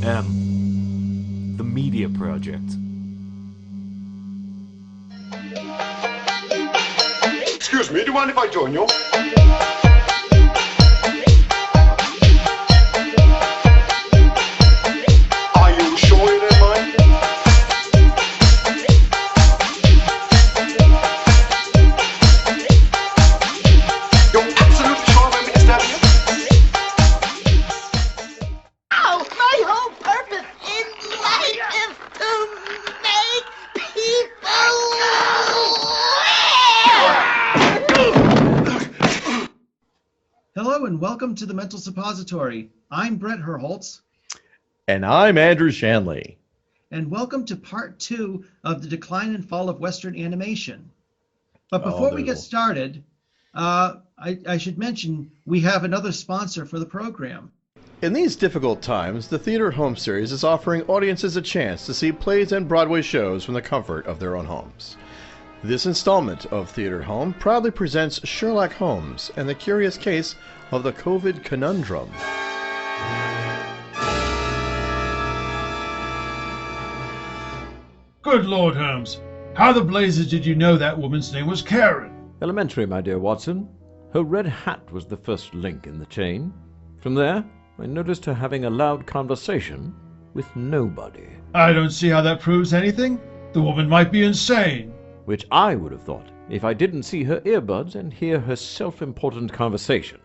The Media Project. Excuse me, do you mind if I join you? Are you sure you don't mind? You're absolutely sure I'm disturbing you? Oh, my whole purpose in life is to make people live! Hello and welcome to the Mental Suppository. I'm Brett Herholtz. And I'm Andrew Shanley. And welcome to part 2 of the decline and fall of Western animation. But before we get started, I should mention we have another sponsor for the program. In these difficult times, the Theater Home Series is offering audiences a chance to see plays and Broadway shows from the comfort of their own homes. This installment of Theater Home proudly presents Sherlock Holmes and the Curious Case of the COVID Conundrum. Good Lord, Holmes. How the blazes did you know that woman's name was Karen? Elementary, my dear Watson. Her red hat was the first link in the chain. From there, I noticed her having a loud conversation with nobody. I don't see how that proves anything. The woman might be insane. Which I would have thought if I didn't see her earbuds and hear her self-important conversation.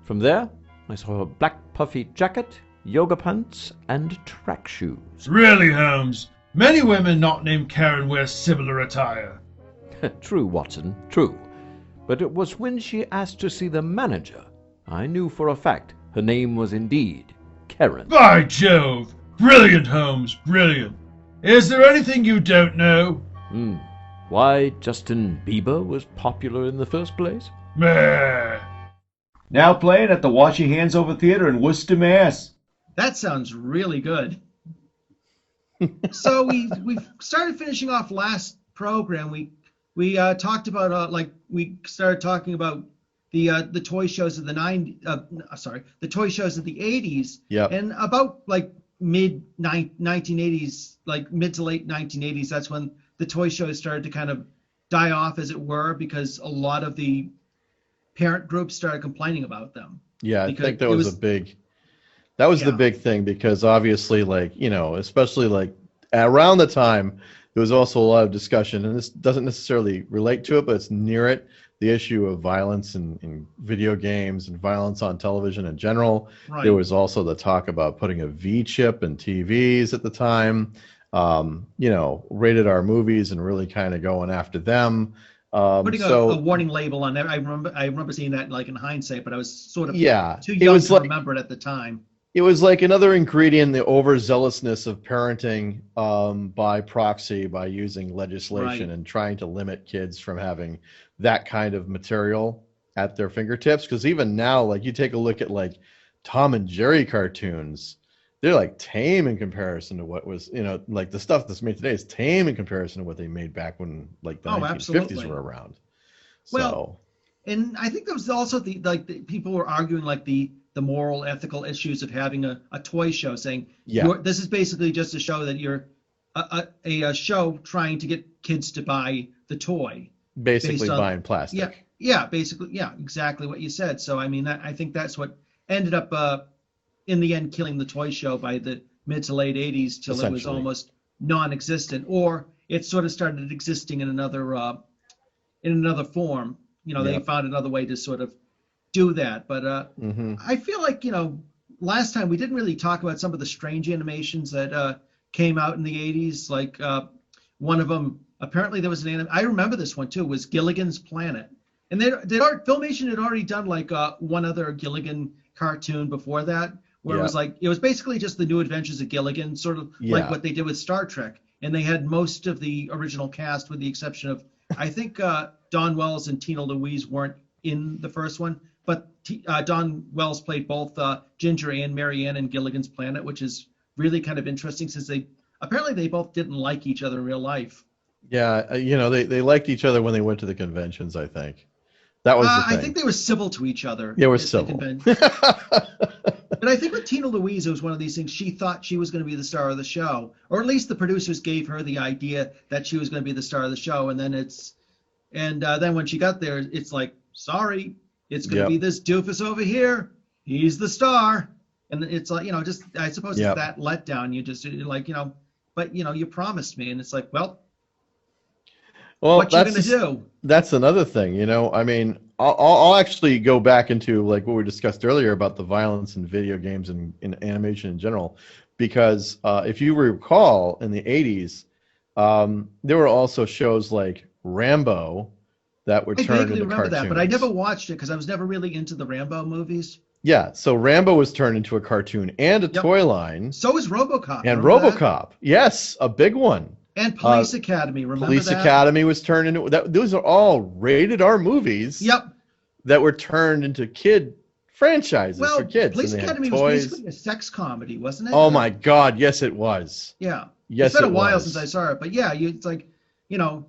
From there, I saw her black puffy jacket, yoga pants, and track shoes. Really, Holmes? Many women not named Karen wear similar attire. True, Watson, true. But it was when she asked to see the manager, I knew for a fact her name was indeed Karen. By Jove! Brilliant, Holmes, brilliant. Is there anything you don't know? Why Justin Bieber was popular in the first place? Meh. Now playing at the Washing Hands Over Theater in Worcester, Mass. That sounds really good. So we started finishing off last program. We talked about we started talking about the toy shows of the the toy shows of the 80s. Yep. And about like mid 1980s, like mid to late 1980s, that's when the toy shows started to kind of die off, as it were, because a lot of the parent groups started complaining about them. Yeah, I think that was the big thing, because obviously, like, you know, especially like around the time, there was also a lot of discussion, and this doesn't necessarily relate to it, but it's near it, the issue of violence in video games and violence on television in general. Right. There was also the talk about putting a V chip in TVs at the time, you know, rated R movies and really kind of going after them. Putting a warning label on there. I remember seeing that like in hindsight, but I was sort of too young to remember it at the time. It was like another ingredient in the overzealousness of parenting by proxy, by using legislation and trying to limit kids from having that kind of material at their fingertips. Because even now, like, you take a look at like Tom and Jerry cartoons, they're like tame in comparison to what was, you know, like the stuff that's made today is tame in comparison to what they made back when like the 1950s were around. Well, and I think there was also the people were arguing like the moral, ethical issues of having a toy show, saying, this is basically just a show that you're a show trying to get kids to buy the toy. Basically buying plastic. Yeah, basically, yeah, exactly what you said. So, I mean, I think that's what ended up, in the end, killing the toy show by the mid to late 80s till it was almost non-existent, or it sort of started existing in another form. You know, they found another way to sort of do that. But I feel like, you know, last time we didn't really talk about some of the strange animations that came out in the 80s. Like one of them, apparently there was I remember this one too, was Gilligan's Planet. And Filmation had already done like one other Gilligan cartoon before that, where it was basically just the new adventures of Gilligan, sort of like what they did with Star Trek. And they had most of the original cast, with the exception of, I think Don Wells and Tina Louise weren't in the first one, but Don Wells played both Ginger and Mary Ann in Gilligan's Planet, which is really kind of interesting, since they both didn't like each other in real life. Yeah, you know, they liked each other when they went to the conventions, I think. That was the thing. I think they were civil to each other. Yeah, we're civil. But I think with Tina Louise, it was one of these things. She thought she was going to be the star of the show, or at least the producers gave her the idea that she was going to be the star of the show. And then then when she got there, it's like, sorry, it's going to be this doofus over here. He's the star. And it's like, just, I suppose it's that letdown. You're like, but you promised me. And it's like, well, what you going to do? That's another thing, I mean, I'll actually go back into like what we discussed earlier about the violence in video games and in animation in general, because if you recall in the 80s, there were also shows like Rambo that were turned into cartoons. I vaguely remember that, but I never watched it because I was never really into the Rambo movies. Yeah, so Rambo was turned into a cartoon and a toy line. So was RoboCop. And RoboCop, yes, a big one. And Police Academy, remember Police Academy was turned into that. Those are all rated R movies. Yep. That were turned into kid franchises for kids. Police Academy was basically a sex comedy, wasn't it? Oh my God, yes it was. Yeah. Yes, it's been a while since I saw it, but yeah, it's like, it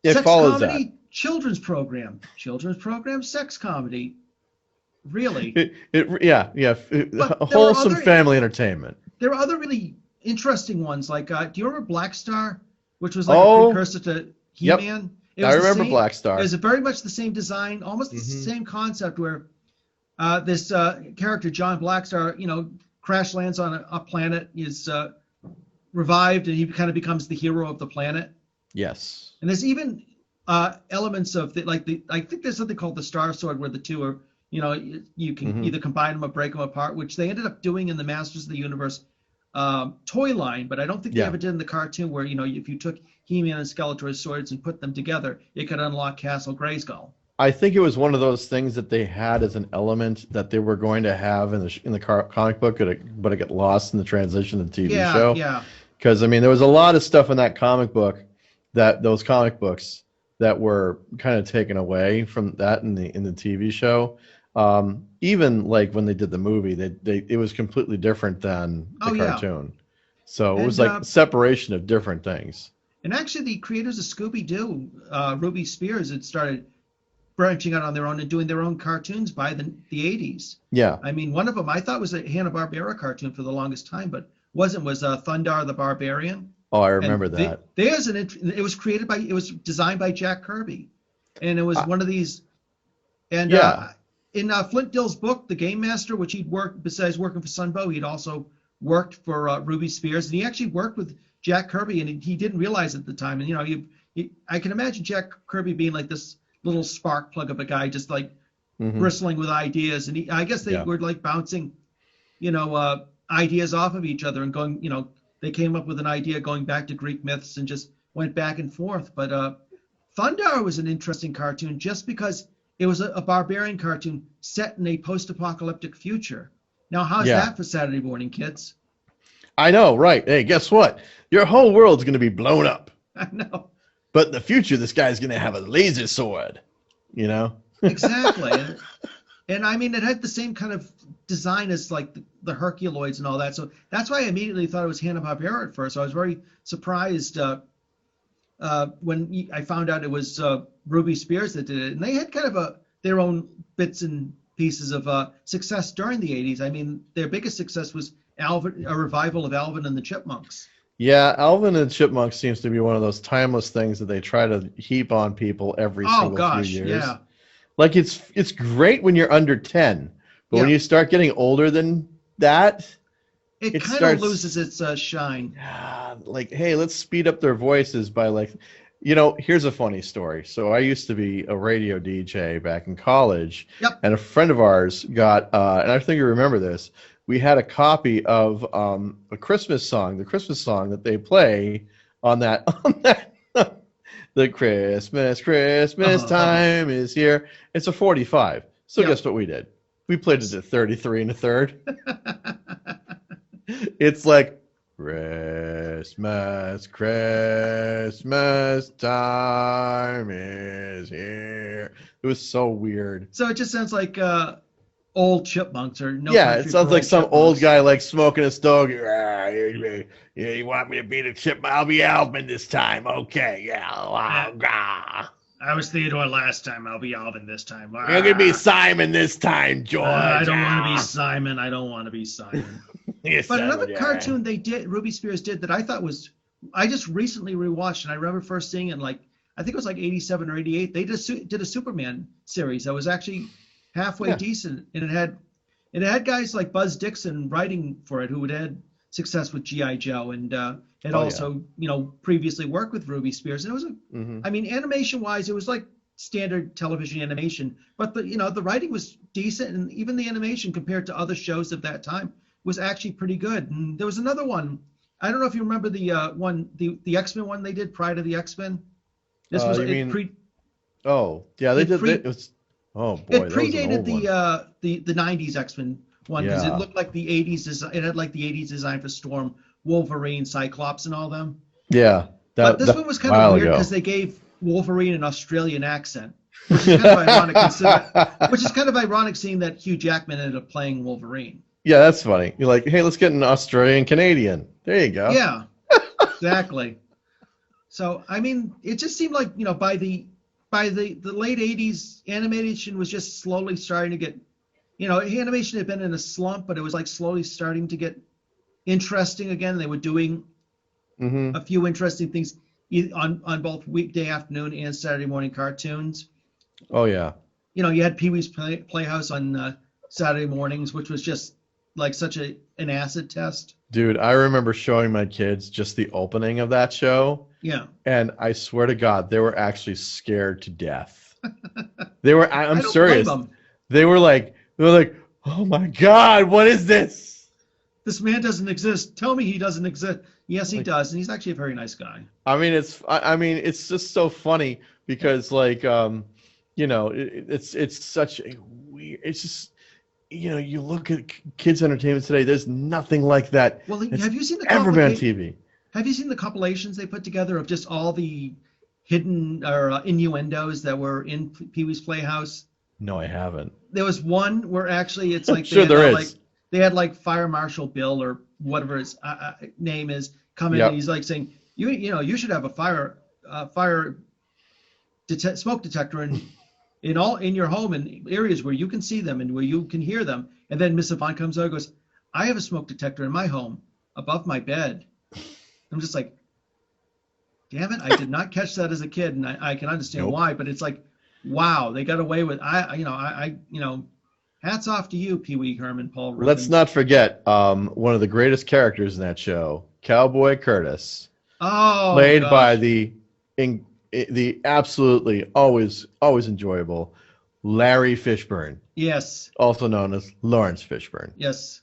sex follows comedy, that. children's program, sex comedy. Really? Wholesome family entertainment. There were other really interesting ones, like do you remember Black Star, which was like a precursor to He-Man? I remember Black Star. It was very much the same design, almost the same concept, where this character John Blackstar, crash lands on a planet, is revived, and he kind of becomes the hero of the planet. Yes. And there's even elements of I think there's something called the Star Sword, where the two are, you can either combine them or break them apart, which they ended up doing in the Masters of the Universe toy line, but I don't think they ever did in the cartoon, where if you took He-Man and Skeletor's swords and put them together, it could unlock Castle Grayskull. I think it was one of those things that they had as an element that they were going to have in the comic book, but it got lost in the transition to the TV show. Yeah. Because there was a lot of stuff in that comic book, those comic books that were kind of taken away from that in the TV show. Even like when they did the movie, it was completely different than the cartoon. So it was like separation of different things. And actually, the creators of Scooby-Doo, Ruby Spears, had started branching out on their own and doing their own cartoons by the 80s. Yeah. I mean, one of them I thought was a Hanna-Barbera cartoon for the longest time, but wasn't, was Thundar the Barbarian. Oh, I remember that. It was designed by Jack Kirby. And it was one of these, and in Flint Dill's book, The Game Master, which he'd worked, besides working for Sunbow, he'd also worked for Ruby Spears, and he actually worked with Jack Kirby, and he didn't realize it at the time. And I can imagine Jack Kirby being like this little spark plug of a guy, just like bristling with ideas. And I guess they were like bouncing, ideas off of each other and going, they came up with an idea going back to Greek myths and just went back and forth. But Thundar was an interesting cartoon just because it was a barbarian cartoon set in a post-apocalyptic future. Now, how's that for Saturday morning, kids? I know, right? Hey, guess what? Your whole world's going to be blown up. I know. But in the future, this guy's going to have a laser sword, Exactly. And I mean, it had the same kind of design as like the Herculoids and all that. So that's why I immediately thought it was Hanna-Barbera at first. I was very surprised when I found out it was Ruby Spears that did it. And they had kind of their own bits and pieces of success during the 80s. I mean, their biggest success was a revival of Alvin and the Chipmunks. Yeah, Alvin and the Chipmunks seems to be one of those timeless things that they try to heap on people every single few years. Yeah. Like it's great when you're under 10, but when you start getting older than that, it kind of loses its shine. Like, hey, let's speed up their voices by here's a funny story. So I used to be a radio DJ back in college, and a friend of ours got, and I think you remember this, we had a copy of a Christmas song, the Christmas song that they play on that the Christmas time is here. It's a 45. So guess what we did? We played it at 33 1/3. It's like Christmas time is here. It was so weird. So it just sounds like old Chipmunks or no. Yeah, it sounds like some old guy like smoking a stogie. You want me to be the chipmunk? I'll be Alvin this time. Okay, yeah. I I was Theodore last time. I'll be Alvin this time. You're gonna be Simon this time, George. I don't want to be Simon. I don't want to be Simon. But another cartoon they did, Ruby Spears did, that I thought was, I just recently rewatched, and I remember first seeing it in, like, I think it was like 87 or 88. They just did a Superman series that was actually halfway decent, and it had guys like Buzz Dixon writing for it, who had had success with G.I. Joe, and had also, previously worked with Ruby Spears. And it was, I mean, animation-wise, it was like standard television animation, but the writing was decent, and even the animation compared to other shows of that time was actually pretty good. And there was another one. I don't know if you remember the the X-Men one they did prior to the X-Men. This was they did. It was. Oh boy, it predated the 90s X-Men one, because it looked like the 80s. It had like the 80s design for Storm, Wolverine, Cyclops, and all them. Yeah, but this one was kind of weird because they gave Wolverine an Australian accent, which is kind of ironic. Which is kind of ironic, seeing that Hugh Jackman ended up playing Wolverine. Yeah, that's funny. You're like, hey, let's get an Australian Canadian. There you go. Yeah, exactly. So I mean, it just seemed like by the late 80s, animation was just slowly starting to get, animation had been in a slump, but it was like slowly starting to get interesting again. They were doing a few interesting things on both Weekday Afternoon and Saturday morning cartoons. Oh yeah. You had Pee-wee's Playhouse on Saturday mornings, which was just like such an acid test. Dude, I remember showing my kids just the opening of that show. Yeah. And I swear to God, they were actually scared to death. They were. I'm serious. They were like, oh my God, what is this? This man doesn't exist. Tell me he doesn't exist. Yes, he does, and he's actually a very nice guy. I mean, it's just so funny because, like, it's such a weird. It's just, you look at kids' entertainment today. There's nothing like that. Well, have you seen the ever been on TV? Have you seen the compilations they put together of just all the hidden or innuendos that were in Pee-wee's Playhouse? No, I haven't. There was one where actually it's like they had like Fire Marshal Bill or whatever his name is coming, and he's like saying, you should have a smoke detector in your home, in areas where you can see them and where you can hear them. And then Miss Yvonne comes out and goes, I have a smoke detector in my home above my bed. I'm just like, damn it, I did not catch that as a kid, and I can understand why, but it's like, wow, they got away with hats off to you, Pee Wee Herman, Paul Rubens. Let's not forget one of the greatest characters in that show, Cowboy Curtis. Oh, played by the absolutely always enjoyable Larry Fishburne. Yes. Also known as Lawrence Fishburne. Yes.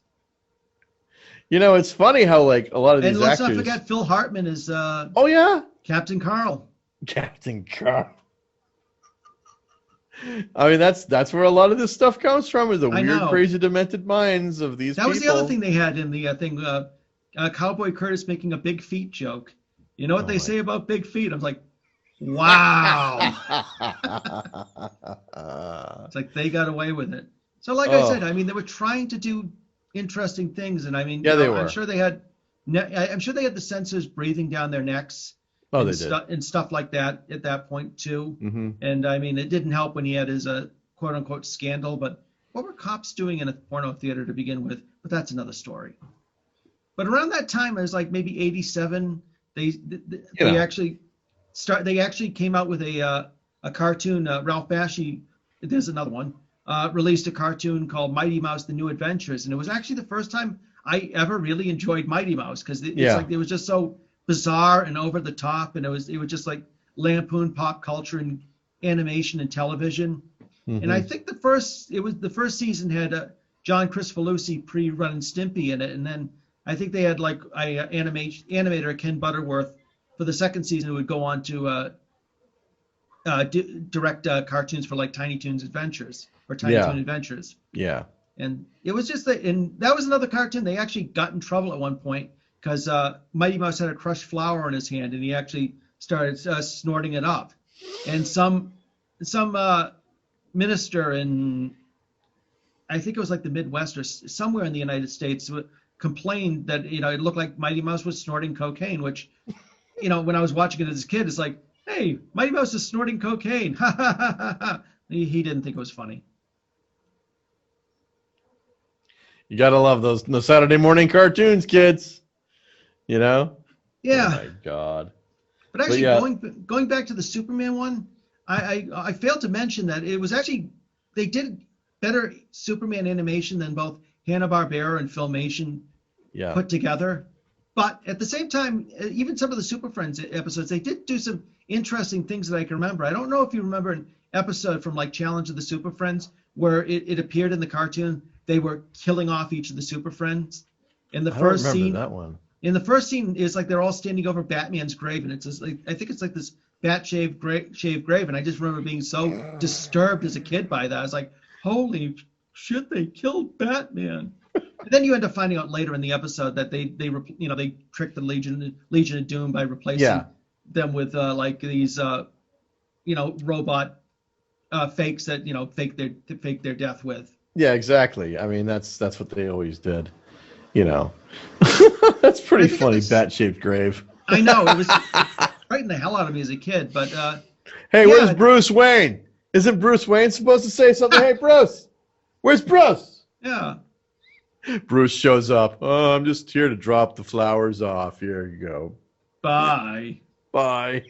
It's funny how like a lot of these actors. And let's not forget Phil Hartman is. Oh yeah. Captain Carl. Captain Carl. I mean, that's where a lot of this stuff comes from, is the weird, crazy, demented minds of these people. That was the other thing they had in the thing, Cowboy Curtis making a big feet joke. You know what they say about big feet? I'm like, wow. It's like they got away with it. So like I said, I mean, they were trying to do interesting things, and I mean, they were. I'm sure they had the sensors breathing down their necks. Oh, they did. And stuff like that at that point too. Mm-hmm. And I mean, it didn't help when he had his quote unquote scandal. But what were cops doing in a porno theater to begin with? But that's another story. But around that time, it was like maybe '87. They actually came out with a cartoon. Ralph Bakshi, there's another one, released a cartoon called Mighty Mouse: The New Adventures, and it was actually the first time I ever really enjoyed Mighty Mouse, because like it was just so bizarre and over the top, and it was just like lampoon pop culture and animation and television. Mm-hmm. And I think the first season had John Cristofalusi pre-Run and Stimpy in it, and then I think they had like animator Ken Butterworth for the second season, who would go on to direct cartoons for like Tiny Toon Adventures or Tiny Toon Adventures. Yeah. And it was just and that was another cartoon. They actually got in trouble at one point because Mighty Mouse had a crushed flower in his hand, and he actually started snorting it up. And some minister in, I think it was like the Midwest or somewhere in the United States, complained that it looked like Mighty Mouse was snorting cocaine. Which, when I was watching it as a kid, it's like, Hey, Mighty Mouse is snorting cocaine. Ha ha ha ha ha. He didn't think it was funny. You gotta love those Saturday morning cartoons, kids. You know? Yeah. Oh my God. But actually, yeah. going back to the Superman one, I failed to mention that it was actually, they did better Superman animation than both Hanna-Barbera and Filmation put together. But at the same time, even some of the Super Friends episodes, they did do some interesting things that I can remember. I don't know if you remember an episode from like Challenge of the Super Friends where it appeared in the cartoon. They were killing off each of the Super Friends. In the first scene, that one. In the first scene, is like they're all standing over Batman's grave, and it's just like, I think it's like this bat-shaped grave, and I just remember being so disturbed as a kid by that. I was like, holy shit, they killed Batman. And then you end up finding out later in the episode that they tricked the Legion of Doom by replacing them with like these robot fakes that fake their death with. Yeah, exactly. I mean, that's what they always did. That's pretty funny. Bat-shaped grave. I know, it was frightened the hell out of me as a kid. But hey, where's Bruce Wayne? Isn't Bruce Wayne supposed to say something? Hey, Bruce, where's Bruce? Yeah. Bruce shows up. Oh, I'm just here to drop the flowers off. Here you go. Bye. Bye.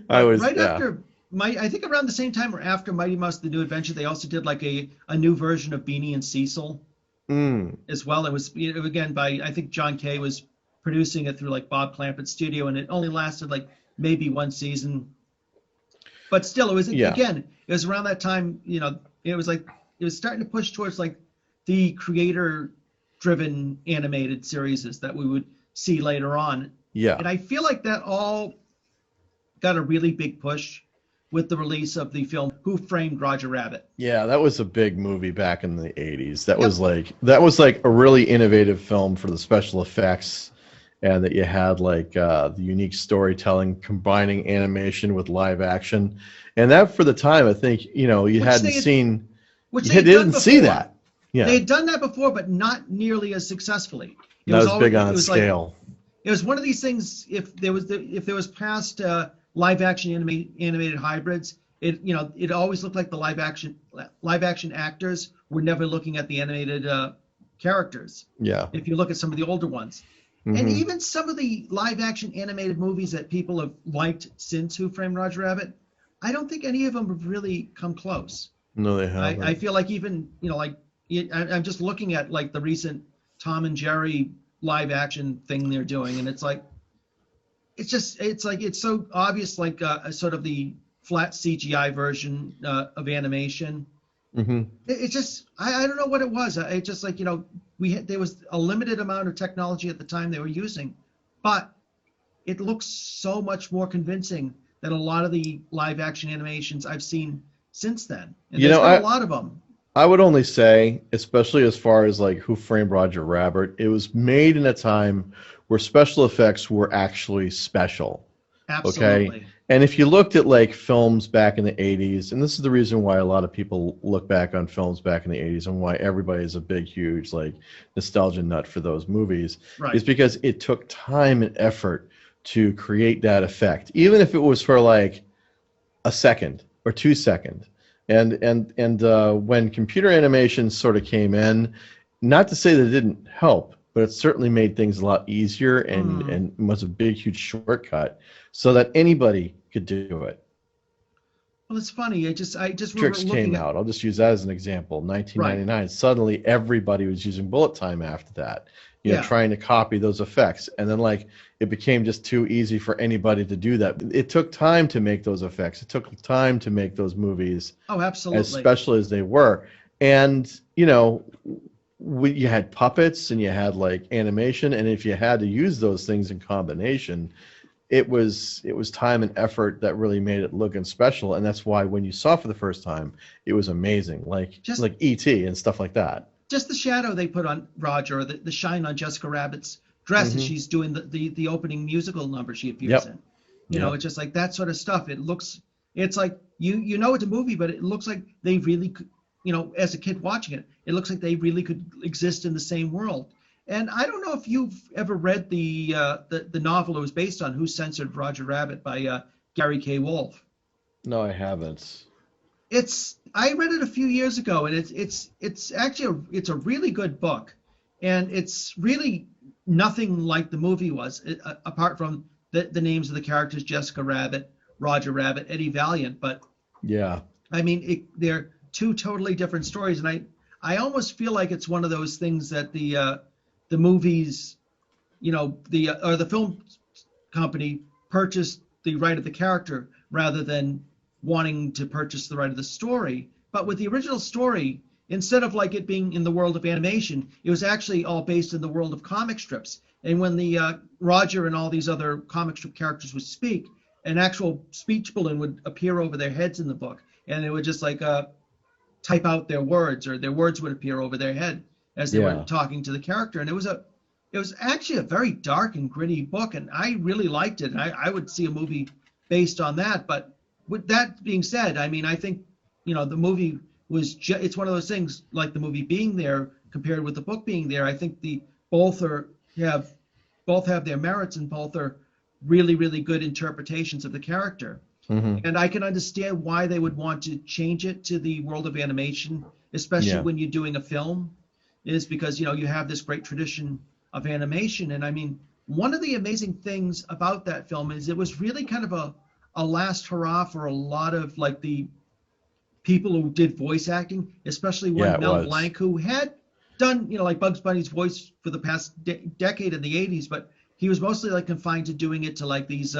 After I think around the same time or after Mighty Mouse: The New Adventure, they also did like a new version of Beanie and Cecil as well. It was again by, I think John Kay was producing it through like Bob Clampett's studio, and it only lasted like maybe one season. But still, it was again, it was around that time, it was starting to push towards like the creator-driven animated series that we would see later on. Yeah. And I feel like that all got a really big push with the release of the film Who Framed Roger Rabbit. Yeah, that was a big movie back in the 80s. That was like a really innovative film for the special effects, and that you had like the unique storytelling combining animation with live action. And that for the time, I think, you hadn't seen, you didn't see that. Yeah. They had done that before, but not nearly as successsually. Not as big on scale. It was one of these things, if there was past live action animated hybrids, it always looked like the live action actors were never looking at the animated characters. Yeah. If you look at some of the older ones. Mm-hmm. And even some of the live action animated movies that people have liked since Who Framed Roger Rabbit, I don't think any of them have really come close. No, they haven't. I feel like even, I'm just looking at like the recent Tom and Jerry live action thing they're doing, and it's so obvious, like a sort of the flat CGI version of animation. Mm-hmm. It just, I don't know what it was. It just like, there was a limited amount of technology at the time they were using, but it looks so much more convincing than a lot of the live action animations I've seen since then. And there's been a lot of them. I would only say, especially as far as like Who Framed Roger Rabbit, it was made in a time where special effects were actually special. Absolutely. Okay. And if you looked at like films back in the 80s, and this is the reason why a lot of people look back on films back in the 80s and why everybody is a big, huge like nostalgia nut for those movies, is because it took time and effort to create that effect, even if it was for like a second or 2 seconds. And when computer animation sort of came in, not to say that it didn't help, but it certainly made things a lot easier and was a big, huge shortcut so that anybody could do it. Well, it's funny. I just Tricks came out. I'll just use that as an example. 1999. Right. Suddenly, everybody was using bullet time after that. Trying to copy those effects, and then like it became just too easy for anybody to do that. It took time to make those effects. It took time to make those movies. Oh, absolutely. As special as they were, and you had puppets and you had like animation, and if you had to use those things in combination, it was time and effort that really made it look and special. And that's why when you saw it for the first time, it was amazing, like E.T. and stuff like that. Just the shadow they put on Roger, or the shine on Jessica Rabbit's dress as she's doing the opening musical number she appears in. It's just like that sort of stuff. It's like it's a movie, but it looks like they really could, as a kid watching it, it looks like they really could exist in the same world. And I don't know if you've ever read the novel it was based on, Who Censored Roger Rabbit by Gary K. Wolfe. No, I haven't. I read it a few years ago, and it's actually it's a really good book, and it's really nothing like the movie was, apart from the names of the characters: Jessica Rabbit, Roger Rabbit, Eddie Valiant. But Yeah. I mean, they're two totally different stories, and I almost feel like it's one of those things that the movies, or the film company purchased the right of the character rather than wanting to purchase the right of the story. But with the original story, instead of like it being in the world of animation, it was actually all based in the world of comic strips. And when the Roger and all these other comic strip characters would speak, an actual speech balloon would appear over their heads in the book, and it would just like type out their words, or their words would appear over their head as they were talking to the character. And it was actually a very dark and gritty book, and I really liked it. I would see a movie based on that. But with that being said, I mean, I think, the movie was it's one of those things, like the movie being there compared with the book being there. I think both have their merits, and both are really, really good interpretations of the character. Mm-hmm. And I can understand why they would want to change it to the world of animation, especially when you're doing a film, is because, you have this great tradition of animation. And I mean, one of the amazing things about that film is it was really kind of a last hurrah for a lot of like the people who did voice acting, especially when Mel Blanc, who had done, like Bugs Bunny's voice for the past decade in the 80s, but he was mostly like confined to doing it to like these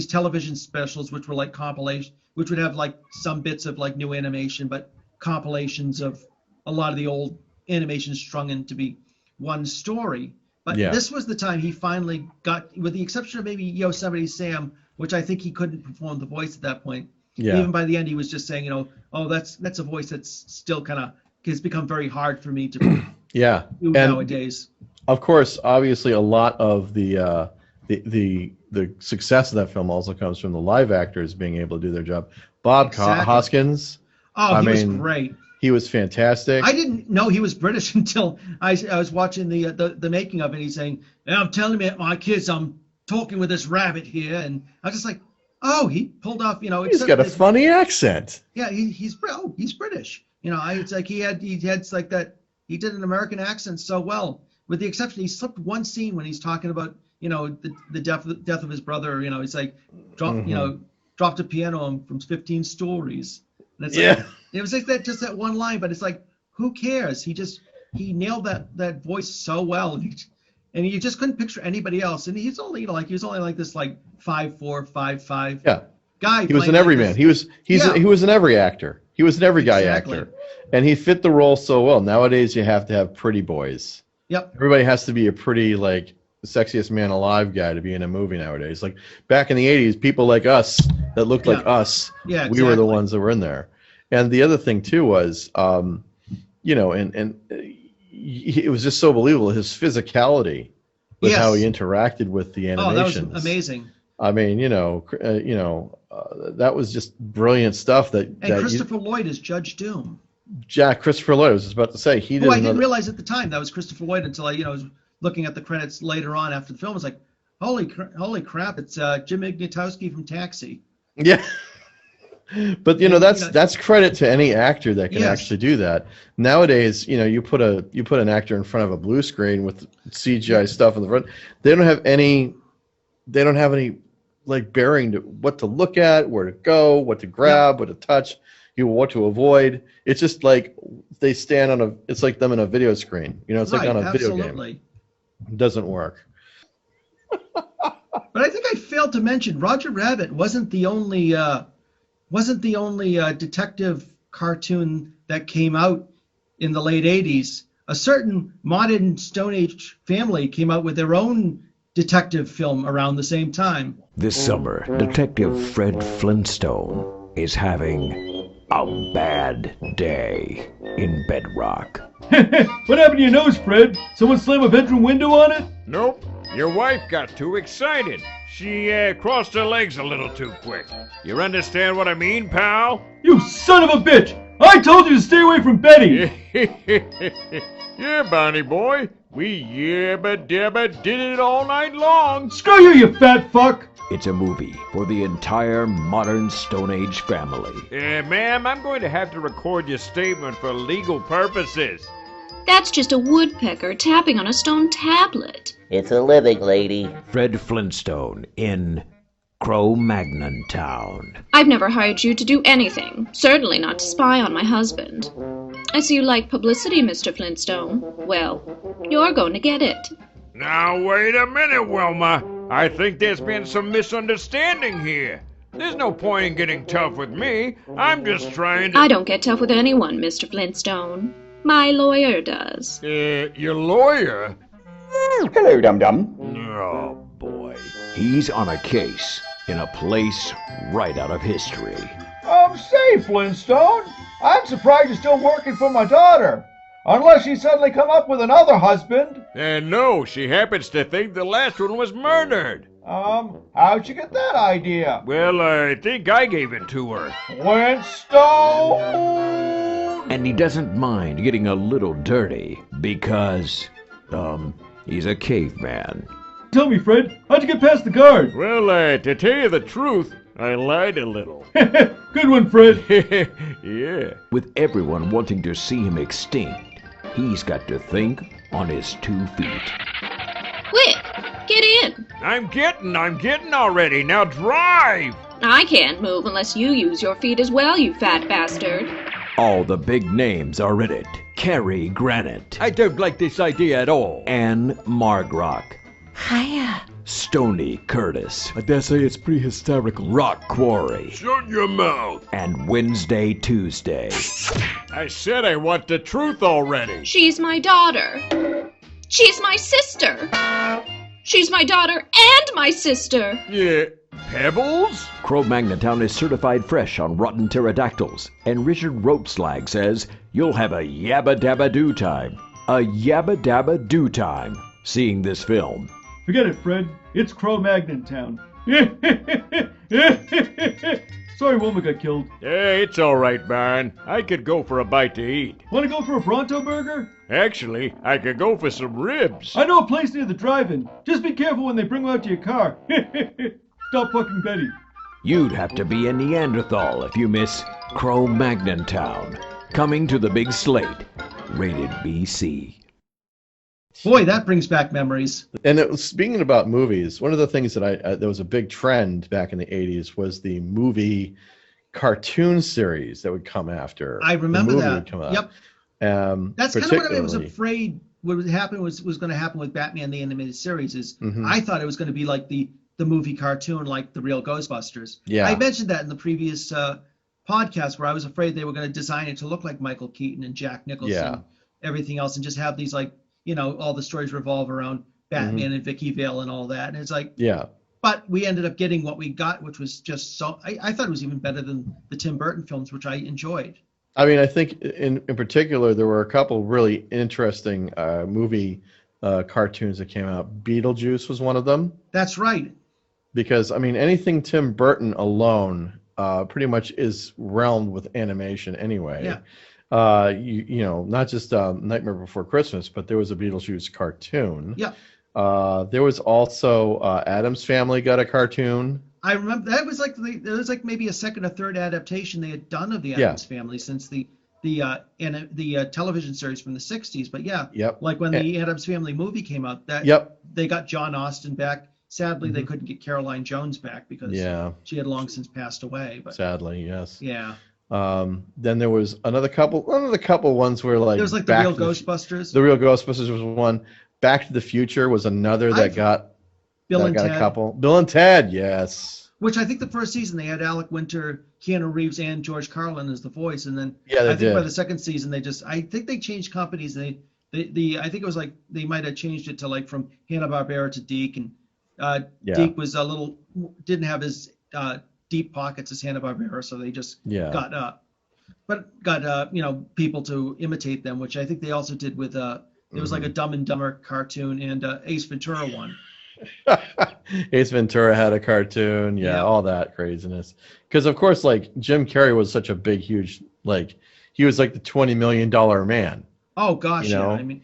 television specials, which were like compilation, which would have like some bits of like new animation, but compilations of a lot of the old animation strung into be one story. But this was the time he finally got, with the exception of maybe Yosemite Sam, which I think he couldn't perform the voice at that point. Yeah. Even by the end, he was just saying, oh, that's a voice that's still kind of, it's become very hard for me to do nowadays. Of course, obviously, a lot of the success of that film also comes from the live actors being able to do their job. Bob Hoskins. Oh, he was great. He was fantastic. I didn't know he was British until I was watching the making of it. He's saying, I'm telling my kids I'm talking with this rabbit here, and I was just like, oh, he pulled off, He's got a funny accent. Yeah, he's British. It's like he had like that. He did an American accent so well, with the exception he slipped one scene when he's talking about the death of his brother. He's like dropped a piano from 15 stories. And it's like, it was like that, just that one line, but it's like, who cares? He nailed that voice so well, and you just couldn't picture anybody else. And he's only like this like 5'4", 5'5" guy. He was an everyman. He was an every actor. He was an every guy actor, and he fit the role so well. Nowadays, you have to have pretty boys. Yep. Everybody has to be a pretty like the sexiest man alive guy to be in a movie nowadays. Like back in the 80s, people like us that looked like us, we were the ones that were in there. And the other thing too was, and it was just so believable, his physicality with how he interacted with the animations. Oh, that was amazing. I mean, that was just brilliant stuff. And Christopher Lloyd is Judge Doom. Christopher Lloyd. I was just about to say I didn't realize at the time that was Christopher Lloyd until I was looking at the credits later on after the film. I was like, holy crap! It's Jim Ignatowski from Taxi. Yeah. But that's credit to any actor that can actually do that. Nowadays, you put an actor in front of a blue screen with CGI stuff in the front. They don't have any like bearing to what to look at, where to go, what to grab, what to touch, what to avoid. It's just like they stand it's like them in a video screen. It's like on a video game. It doesn't work. But I think I failed to mention Roger Rabbit wasn't the only detective cartoon that came out in the late 80s. A certain modern Stone Age family came out with their own detective film around the same time. This summer, Detective Fred Flintstone is having a bad day in Bedrock. What happened to your nose, Fred? Someone slam a bedroom window on it? Nope. Your wife got too excited. She crossed her legs a little too quick. You understand what I mean, pal? You son of a bitch! I told you to stay away from Betty! Yeah, Bonnie boy. We yabba dabba did it all night long. Screw you, you fat fuck! It's a movie for the entire modern Stone Age family. Ma'am, I'm going to have to record your statement for legal purposes. That's just a woodpecker tapping on a stone tablet. It's a living, lady. Fred Flintstone in Cro-Magnon Town. I've never hired you to do anything, certainly not to spy on my husband. I see you like publicity, Mr. Flintstone. Well, you're going to get it. Now, wait a minute, Wilma. I think there's been some misunderstanding here. There's no point in getting tough with me. I'm just trying to... I don't get tough with anyone, Mr. Flintstone. My lawyer does. Your lawyer? Hello, dum-dum. Oh, boy. He's on a case in a place right out of history. Say, Flintstone, I'm surprised you're still working for my daughter. Unless she suddenly come up with another husband. No, she happens to think the last one was murdered. How'd you get that idea? Well, I think I gave it to her. Flintstone! And he doesn't mind getting a little dirty because, he's a caveman. Tell me, Fred, how'd you get past the guard? Well, to tell you the truth, I lied a little. Good one, Fred. Yeah. With everyone wanting to see him extinct, he's got to think on his 2 feet. Quick, get in. I'm getting already. Now drive! I can't move unless you use your feet as well, you fat bastard. All the big names are in it. Cary Grant. I don't like this idea at all. Anne Margrock. Hiya. Stony Curtis. I dare say it's pretty hysterical. Rock Quarry. Shut your mouth. And Wednesday Tuesday. I said I want the truth already. She's my daughter. She's my sister. She's my daughter and my sister. Yeah. Pebbles? Cro-Magnon Town is certified fresh on rotten pterodactyls. And Richard Ropeslag says you'll have a yabba-dabba-doo time. A yabba-dabba-doo time seeing this film. Forget it, Fred. It's Cro-Magnon Town. Sorry Wilma got killed. It's all right, Baron. I could go for a bite to eat. Want to go for a Bronto burger? Actually, I could go for some ribs. I know a place near the drive-in. Just be careful when they bring them out to your car. Stop fucking Betty. You'd have to be a Neanderthal if you miss Cro-Magnon Town. Coming to the big slate. Rated BC. Boy, that brings back memories. And it was, speaking about movies, one of the things that there was a big trend back in the 80s was the movie cartoon series that would come after. I remember the movie that. Would come out. Yep. That's kind of what I was afraid what happened was going to happen with Batman the Animated Series. Is I thought it was going to be like the movie cartoon, like the real Ghostbusters. Yeah. I mentioned that in the previous podcast where I was afraid they were going to design it to look like Michael Keaton and Jack Nicholson, everything else, and just have these like, you know, all the stories revolve around Batman and Vicky Vale and all that. And it's like, but we ended up getting what we got, which was just so, I thought it was even better than the Tim Burton films, which I enjoyed. I mean, I think in particular, there were a couple really interesting movie cartoons that came out. Beetlejuice was one of them. That's right. Because, I mean, anything Tim Burton alone pretty much is realmed with animation anyway. Yeah. You know, not just Nightmare Before Christmas, but there was a Beetlejuice cartoon. Yeah. There was also Addams Family got a cartoon. I remember that was like there was like maybe a second or third adaptation they had done of the Addams Family since the television series from the 60s. But like when the Addams Family movie came out, that they got John Austen back. Sadly, they couldn't get Caroline Jones back because she had long since passed away. But sadly, yes. Yeah. Then there was another couple ones where like there was like the Real Ghostbusters. The Real Ghostbusters was one. Back to the Future was another that got Bill and got Ted. a couple. Bill and Ted, yes. Which I think the first season they had Alec Winter, Keanu Reeves, and George Carlin as the voice, and then I think by the second season I think they changed companies. I think it was like they might have changed it to like from Hanna-Barbera to Deke, and Deke was didn't have as deep pockets as Hanna-Barbera, so they just got people to imitate them, which I think they also did with there was like a Dumb and Dumber cartoon and Ace Ventura one. Ace Ventura had a cartoon, all that craziness. Because of course, like Jim Carrey was such a big, huge, like he was like the $20 million man. Oh gosh, You know? yeah. I mean,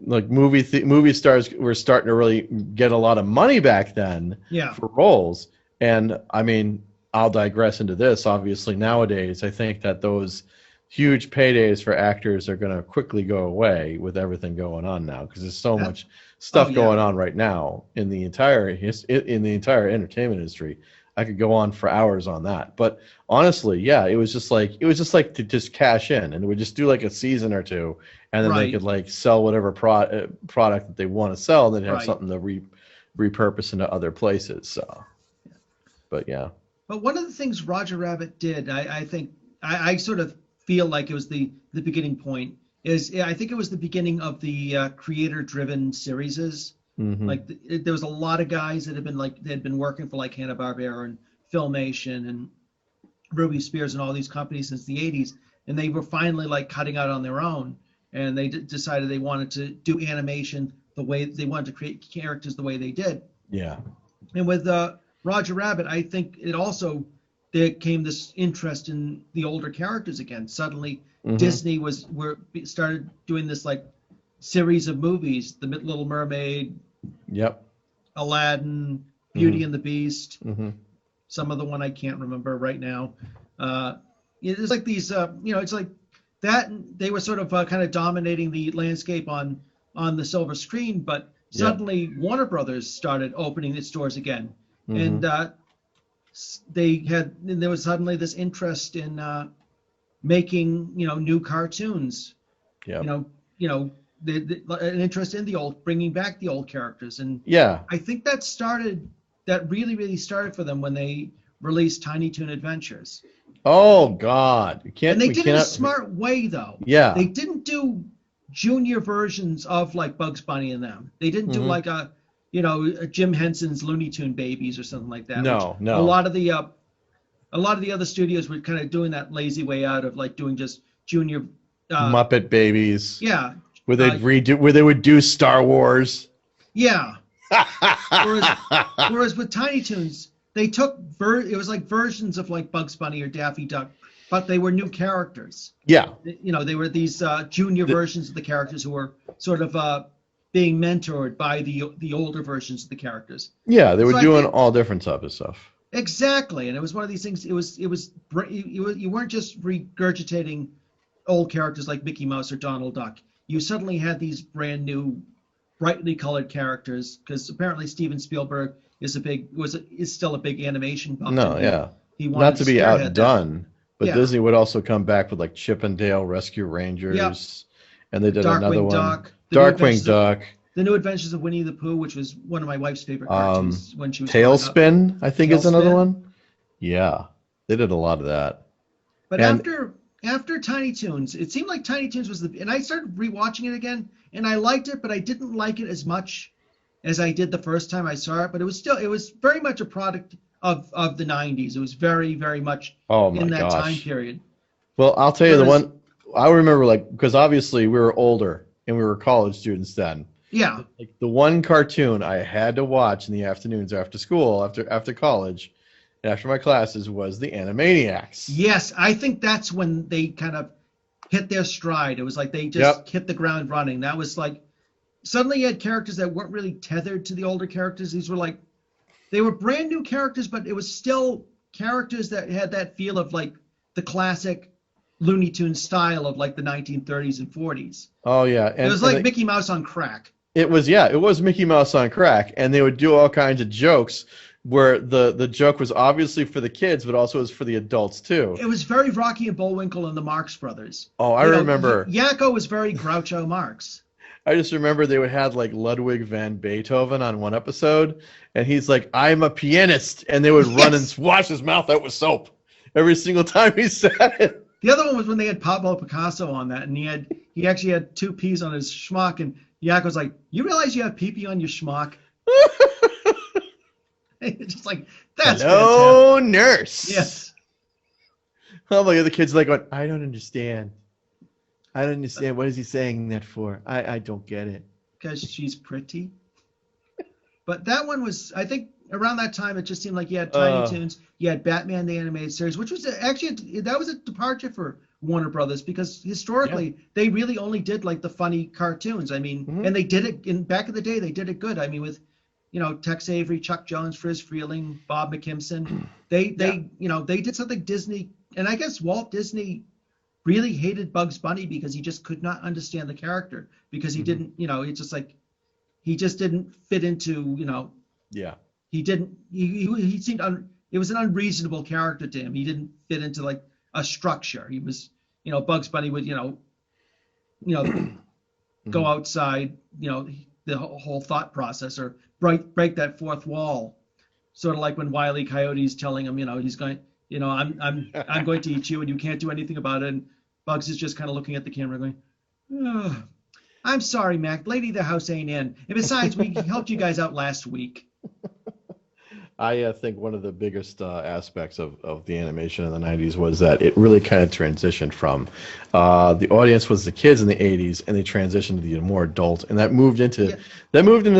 Like movie stars were starting to really get a lot of money back then yeah. for roles. And I mean, I'll digress into this. Obviously, nowadays, I think that those huge paydays for actors are going to quickly go away with everything going on now, because there's so much stuff going on right now in the entire entertainment industry. I could go on for hours on that. But honestly, yeah, it was just like to just cash in, and it would just do like a season or two, and then they could like sell whatever product that they want to sell, and then have something to repurpose into other places. So, but yeah. But one of the things Roger Rabbit did, I think, I sort of feel like it was the beginning point, is I think it was the beginning of the creator-driven series. Mm-hmm. Like there was a lot of guys that had been working for like Hanna-Barbara and Filmation and Ruby Spears and all these companies since the 80s, and they were finally like cutting out on their own, and they decided they wanted to do animation the way they wanted to create characters the way they did. Yeah. And with Roger Rabbit, I think there came this interest in the older characters again. Suddenly, Disney started doing this like series of movies: The Little Mermaid, Aladdin, Beauty and the Beast. Some of the one I can't remember right now. It's like these, it's like that. They were sort of kind of dominating the landscape on the silver screen, but suddenly Warner Brothers started opening its doors again. And there was suddenly this interest in making new cartoons. An interest in bringing back the old characters, and I think that really started for them when they released Tiny Toon Adventures. Oh God, and they did it in a smart way though. Yeah, they didn't do junior versions of like Bugs Bunny and them. They didn't do like a Jim Henson's Looney Tune Babies or something like that. No. A lot of the other studios were kind of doing that lazy way out of like doing just junior Muppet Babies. Yeah. Where they would do Star Wars. Yeah. whereas with Tiny Toons, they took it was like versions of like Bugs Bunny or Daffy Duck, but they were new characters. Yeah. They were these junior versions of the characters who were sort of being mentored by the older versions of the characters. Yeah, they were doing all different type of stuff. Exactly, and it was one of these things. You weren't just regurgitating old characters like Mickey Mouse or Donald Duck. You suddenly had these brand new, brightly colored characters, because apparently Steven Spielberg is still a big animation buff. He wanted not to be spearhead outdone, but Disney would also come back with like Chip and Dale Rescue Rangers, and they did another one. Darkwing Duck. The New Adventures of Winnie the Pooh, which was one of my wife's favorite cartoons when she was Tailspin, I think is another one. Yeah, they did a lot of that. But after Tiny Toons, it seemed like Tiny Toons was and I started rewatching it again, and I liked it, but I didn't like it as much as I did the first time I saw it. But it was very much a product of the 90s. It was very, very much in that time period. Well, I'll tell you the one I remember, because obviously we were older and we were college students then. Yeah. Like the one cartoon I had to watch in the afternoons after school, after college, after my classes, was the Animaniacs. Yes, I think that's when they kind of hit their stride. It was like they just hit the ground running. That was like, suddenly you had characters that weren't really tethered to the older characters. These were they were brand new characters, but it was still characters that had that feel of like the classic Looney Tunes style of like the 1930s and 40s. Oh yeah. It was like Mickey Mouse on crack. It was Mickey Mouse on crack, and they would do all kinds of jokes where the joke was obviously for the kids, but also was for the adults too. It was very Rocky and Bullwinkle and the Marx Brothers. Oh, I remember. Yakko was very Groucho Marx. I just remember they would have like Ludwig van Beethoven on one episode, and he's like, "I'm a pianist," and they would run and wash his mouth out with soap every single time he said it. The other one was when they had Pablo Picasso on that, and he actually had two P's on his schmuck, and Yakko's like, "You realize you have pee-pee on your schmuck?" It's just like, that's hello, fantastic. Nurse. Yes. Oh my God, the kid's like, I don't understand. I don't understand. What is he saying that for? I don't get it. Because she's pretty. But that one was, I think, around that time, it just seemed like you had Tiny Toons, you had Batman the Animated Series, which was actually, that was a departure for Warner Brothers, because historically they really only did like the funny cartoons. I mean, and they did it back in the day. They did it good. I mean, with Tex Avery, Chuck Jones, Friz Freeling, Bob McKimson. They they did something Disney, and I guess Walt Disney really hated Bugs Bunny because he just could not understand the character, because he didn't, it's just like he just didn't fit into, he didn't, he seemed, it was an unreasonable character to him. He didn't fit into like a structure. He was, Bugs Bunny would, go outside, the whole thought process, or break that fourth wall. Sort of like when Wile E. Coyote's telling him, he's going, I'm going to eat you and you can't do anything about it. And Bugs is just kind of looking at the camera going, oh, I'm sorry, Mac. Lady of the house ain't in. And besides, we helped you guys out last week. I think one of the biggest aspects of the animation in the 90s was that it really kind of transitioned from the audience was the kids in the 80s, and they transitioned to the more adult, and that moved into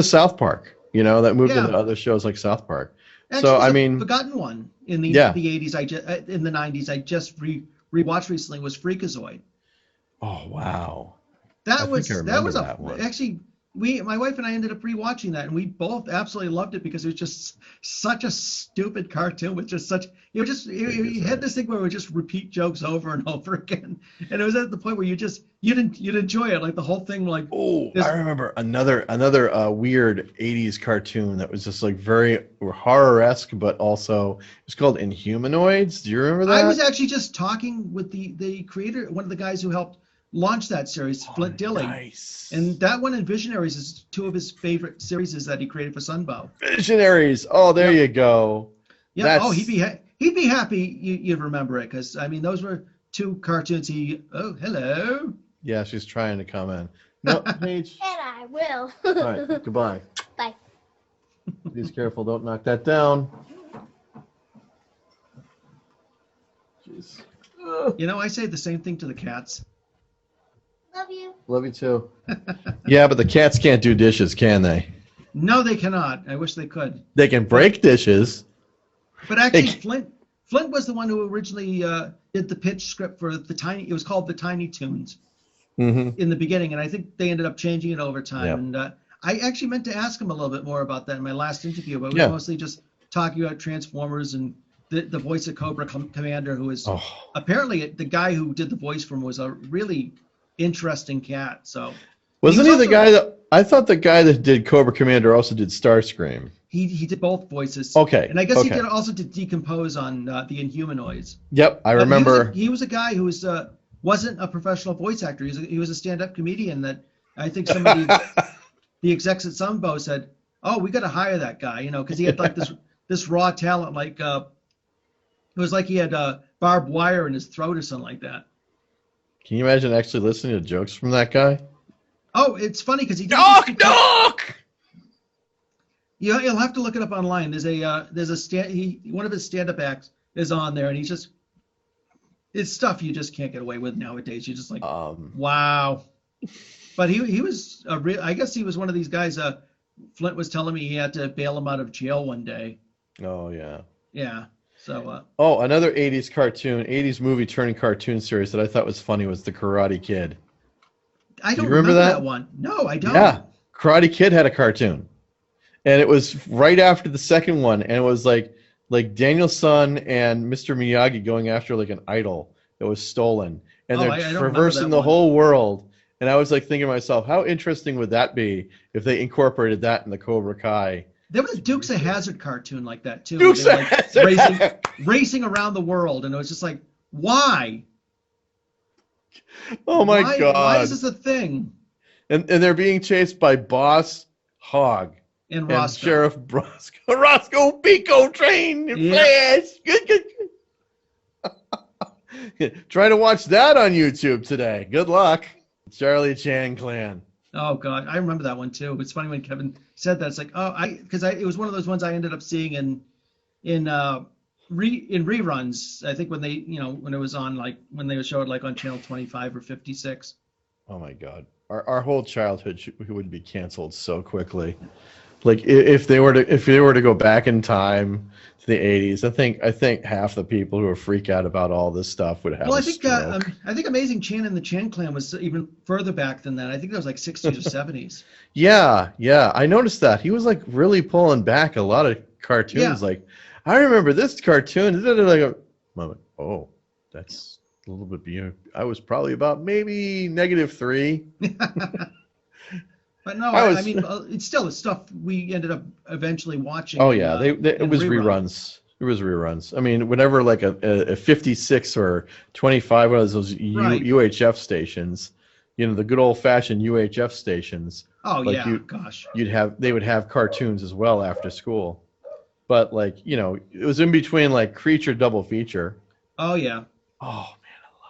South Park. That moved into other shows like South Park. Actually, so I mean, forgotten one in the 80s. In the 90s, I just rewatched recently was Freakazoid. Oh wow, actually. My wife and I ended up rewatching that, and we both absolutely loved it because it was just such a stupid cartoon with just such. He had this thing where it would just repeat jokes over and over again, and it was at the point where you'd enjoy it, like the whole thing. Like, I remember another weird '80s cartoon that was just like very horror-esque, but also it was called Inhumanoids. Do you remember that? I was actually just talking with the creator, one of the guys who helped launch that series, Flint Dille. Nice. And that one and Visionaries is two of his favorite series that he created for Sunbow. Visionaries. Oh, there you go. Yeah. He'd be happy you'd remember it, because I mean those were two cartoons. Oh, hello. Yeah, she's trying to come in. No, Paige. And I will. All right. Goodbye. Bye. Please careful. Don't knock that down. Jeez. I say the same thing to the cats. Love you. Love you too. Yeah, but the cats can't do dishes, can they? No, they cannot. I wish they could. They can break dishes. But actually, Flint was the one who originally did the pitch script for it was called the Tiny Toons in the beginning, and I think they ended up changing it over time. Yep. And I actually meant to ask him a little bit more about that in my last interview, but we were mostly just talking about Transformers and the voice of Cobra Commander, who is apparently the guy who did the voice for him was a really interesting cat. So wasn't he the guy that I thought the guy that did Cobra Commander also did Starscream? He did both voices. Okay. And I guess he also did Decompose on the Inhumanoids. Yep, I remember. He was a guy who wasn't a professional voice actor. He was a stand-up comedian that I think somebody, the execs at Sunbow said, "Oh, we got to hire that guy," because he had like this raw talent, like it was like he had barbed wire in his throat or something like that. Can you imagine actually listening to jokes from that guy? Oh, it's funny because he Doc! You'll have to look it up online. One of his stand-up acts is on there, and it's stuff you just can't get away with nowadays. You're just like, wow. But he was I guess he was one of these guys. Flint was telling me he had to bail him out of jail one day. Oh yeah. Yeah. So. Another '80s movie turning cartoon series that I thought was funny was The Karate Kid. I don't remember that one. No, I don't. Yeah, Karate Kid had a cartoon, and it was right after the second one, and it was like Daniel-san and Mr. Miyagi going after like an idol that was stolen, and they're traversing the whole world. And I was like thinking to myself, how interesting would that be if they incorporated that in the Cobra Kai? There was a Dukes of Hazzard cartoon like that too. Dukes of Hazzard. Racing around the world, and it was just like, why? Oh my God! Why is this a thing? And they're being chased by Boss Hogg and Sheriff Roscoe Pico Train and Flash. Good. Try to watch that on YouTube today. Good luck, Charlie Chan Clan. Oh God, I remember that one too. It's funny when Kevin said that. It's like, it was one of those ones I ended up seeing in reruns. I think when they, when it was on, like when they would show it like on channel 25 or 56. Oh my God, our whole childhood would be canceled so quickly. Like if they were to go back in time to the 80s, I think half the people who are freak out about all this stuff would have a stroke. I think Amazing Chan and the Chan Clan was even further back than that. I think that was like 60s or 70s. Yeah, I noticed that. He was like really pulling back a lot of cartoons. Yeah. Like, I remember this cartoon. Like, oh, that's a little bit beyond. I was probably about maybe -3. But no, I mean, it's still stuff we ended up eventually watching. Oh yeah, it was reruns. It was reruns. I mean, whenever like a 56 or 25 one of those UHF stations, you know, the good old fashioned UHF stations. Oh like yeah, gosh. They would have cartoons as well after school, but like, you know, it was in between like Creature double feature. Oh yeah. Oh.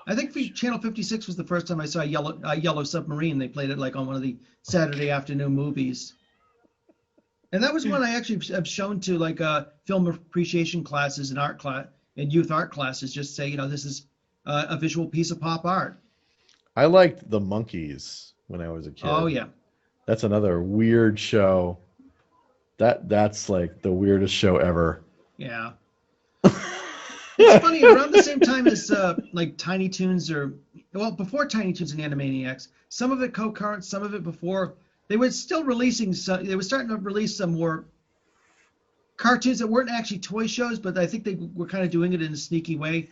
I think Channel 56 was the first time I saw Yellow Submarine. They played it like on one of the Saturday afternoon movies. And that was one I actually have shown to like film appreciation classes and art class and youth art classes. Just say, you know, this is a visual piece of pop art. I liked The Monkees when I was a kid. Oh yeah. That's another weird show. That's like the weirdest show ever. Yeah. It's funny, around the same time as like Tiny Toons before Tiny Toons and Animaniacs, some of it concurrent, some of it before, they were still releasing they were starting to release some more cartoons that weren't actually toy shows, but I think they were kind of doing it in a sneaky way.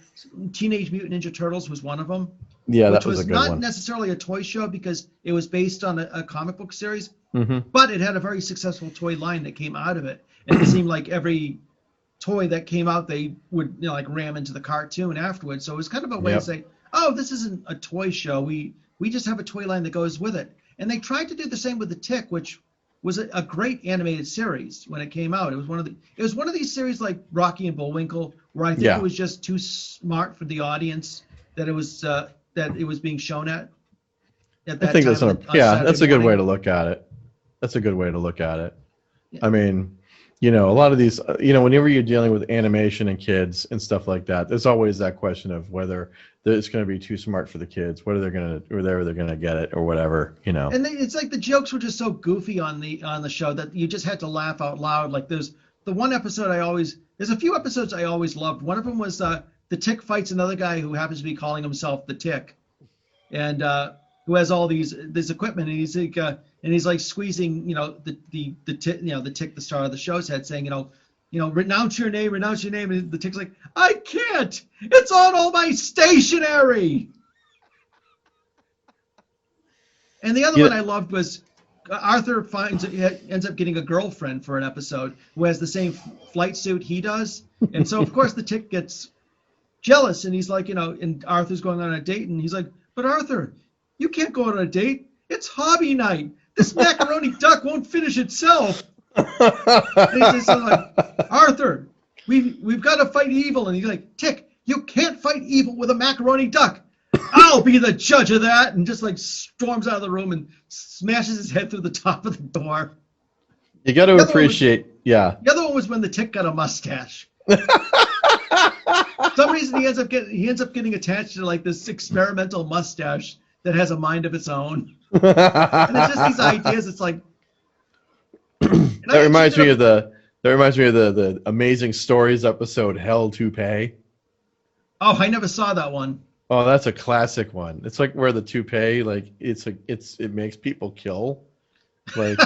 Teenage Mutant Ninja Turtles was one of them. Yeah, that was a good one. Which was not necessarily a toy show because it was based on a comic book series, mm-hmm. but it had a very successful toy line that came out of it. And it seemed like every toy that came out, they would, you know, like ram into the cartoon afterwards. So it was kind of a way to say, oh, this isn't a toy show. We just have a toy line that goes with it. And they tried to do the same with The Tick, which was a great animated series when it came out. It was one of these series like Rocky and Bullwinkle, where I think it was just too smart for the audience that it was being shown at that I think time. That's a good way to look at it. That's a good way to look at it. Yeah. I mean, you know, a lot of these, you know, whenever you're dealing with animation and kids and stuff like that, there's always that question of whether it's going to be too smart for the kids, whether they're going to get it or whatever, you know. And it's like the jokes were just so goofy on the show that you just had to laugh out loud. Like there's a few episodes I always loved. One of them was the Tick fights another guy who happens to be calling himself the Tick, and who has all this equipment, and he's like squeezing, you know, the Tick, you know, the Tick, the star of the show's head, saying, you know, renounce your name, and the Tick's like, I can't, it's on all my stationery. And the other one I loved was Arthur ends up getting a girlfriend for an episode who has the same flight suit he does, and so of course the Tick gets jealous, and he's like, you know, and Arthur's going on a date, and he's like, but Arthur, you can't go on a date. It's hobby night. This macaroni duck won't finish itself. And he says something like, Arthur, we've got to fight evil. And he's like, Tick, you can't fight evil with a macaroni duck. I'll be the judge of that. And just like storms out of the room and smashes his head through the top of the door. You got to appreciate, The other one was when the Tick got a mustache. For some reason he ends up getting attached to like this experimental mustache that has a mind of its own. And it's just these ideas. It's like that reminds me of the Amazing Stories episode Hell to Pay. Oh, I never saw that one. Oh, that's a classic one. It's like where the toupee, like it makes people kill. Like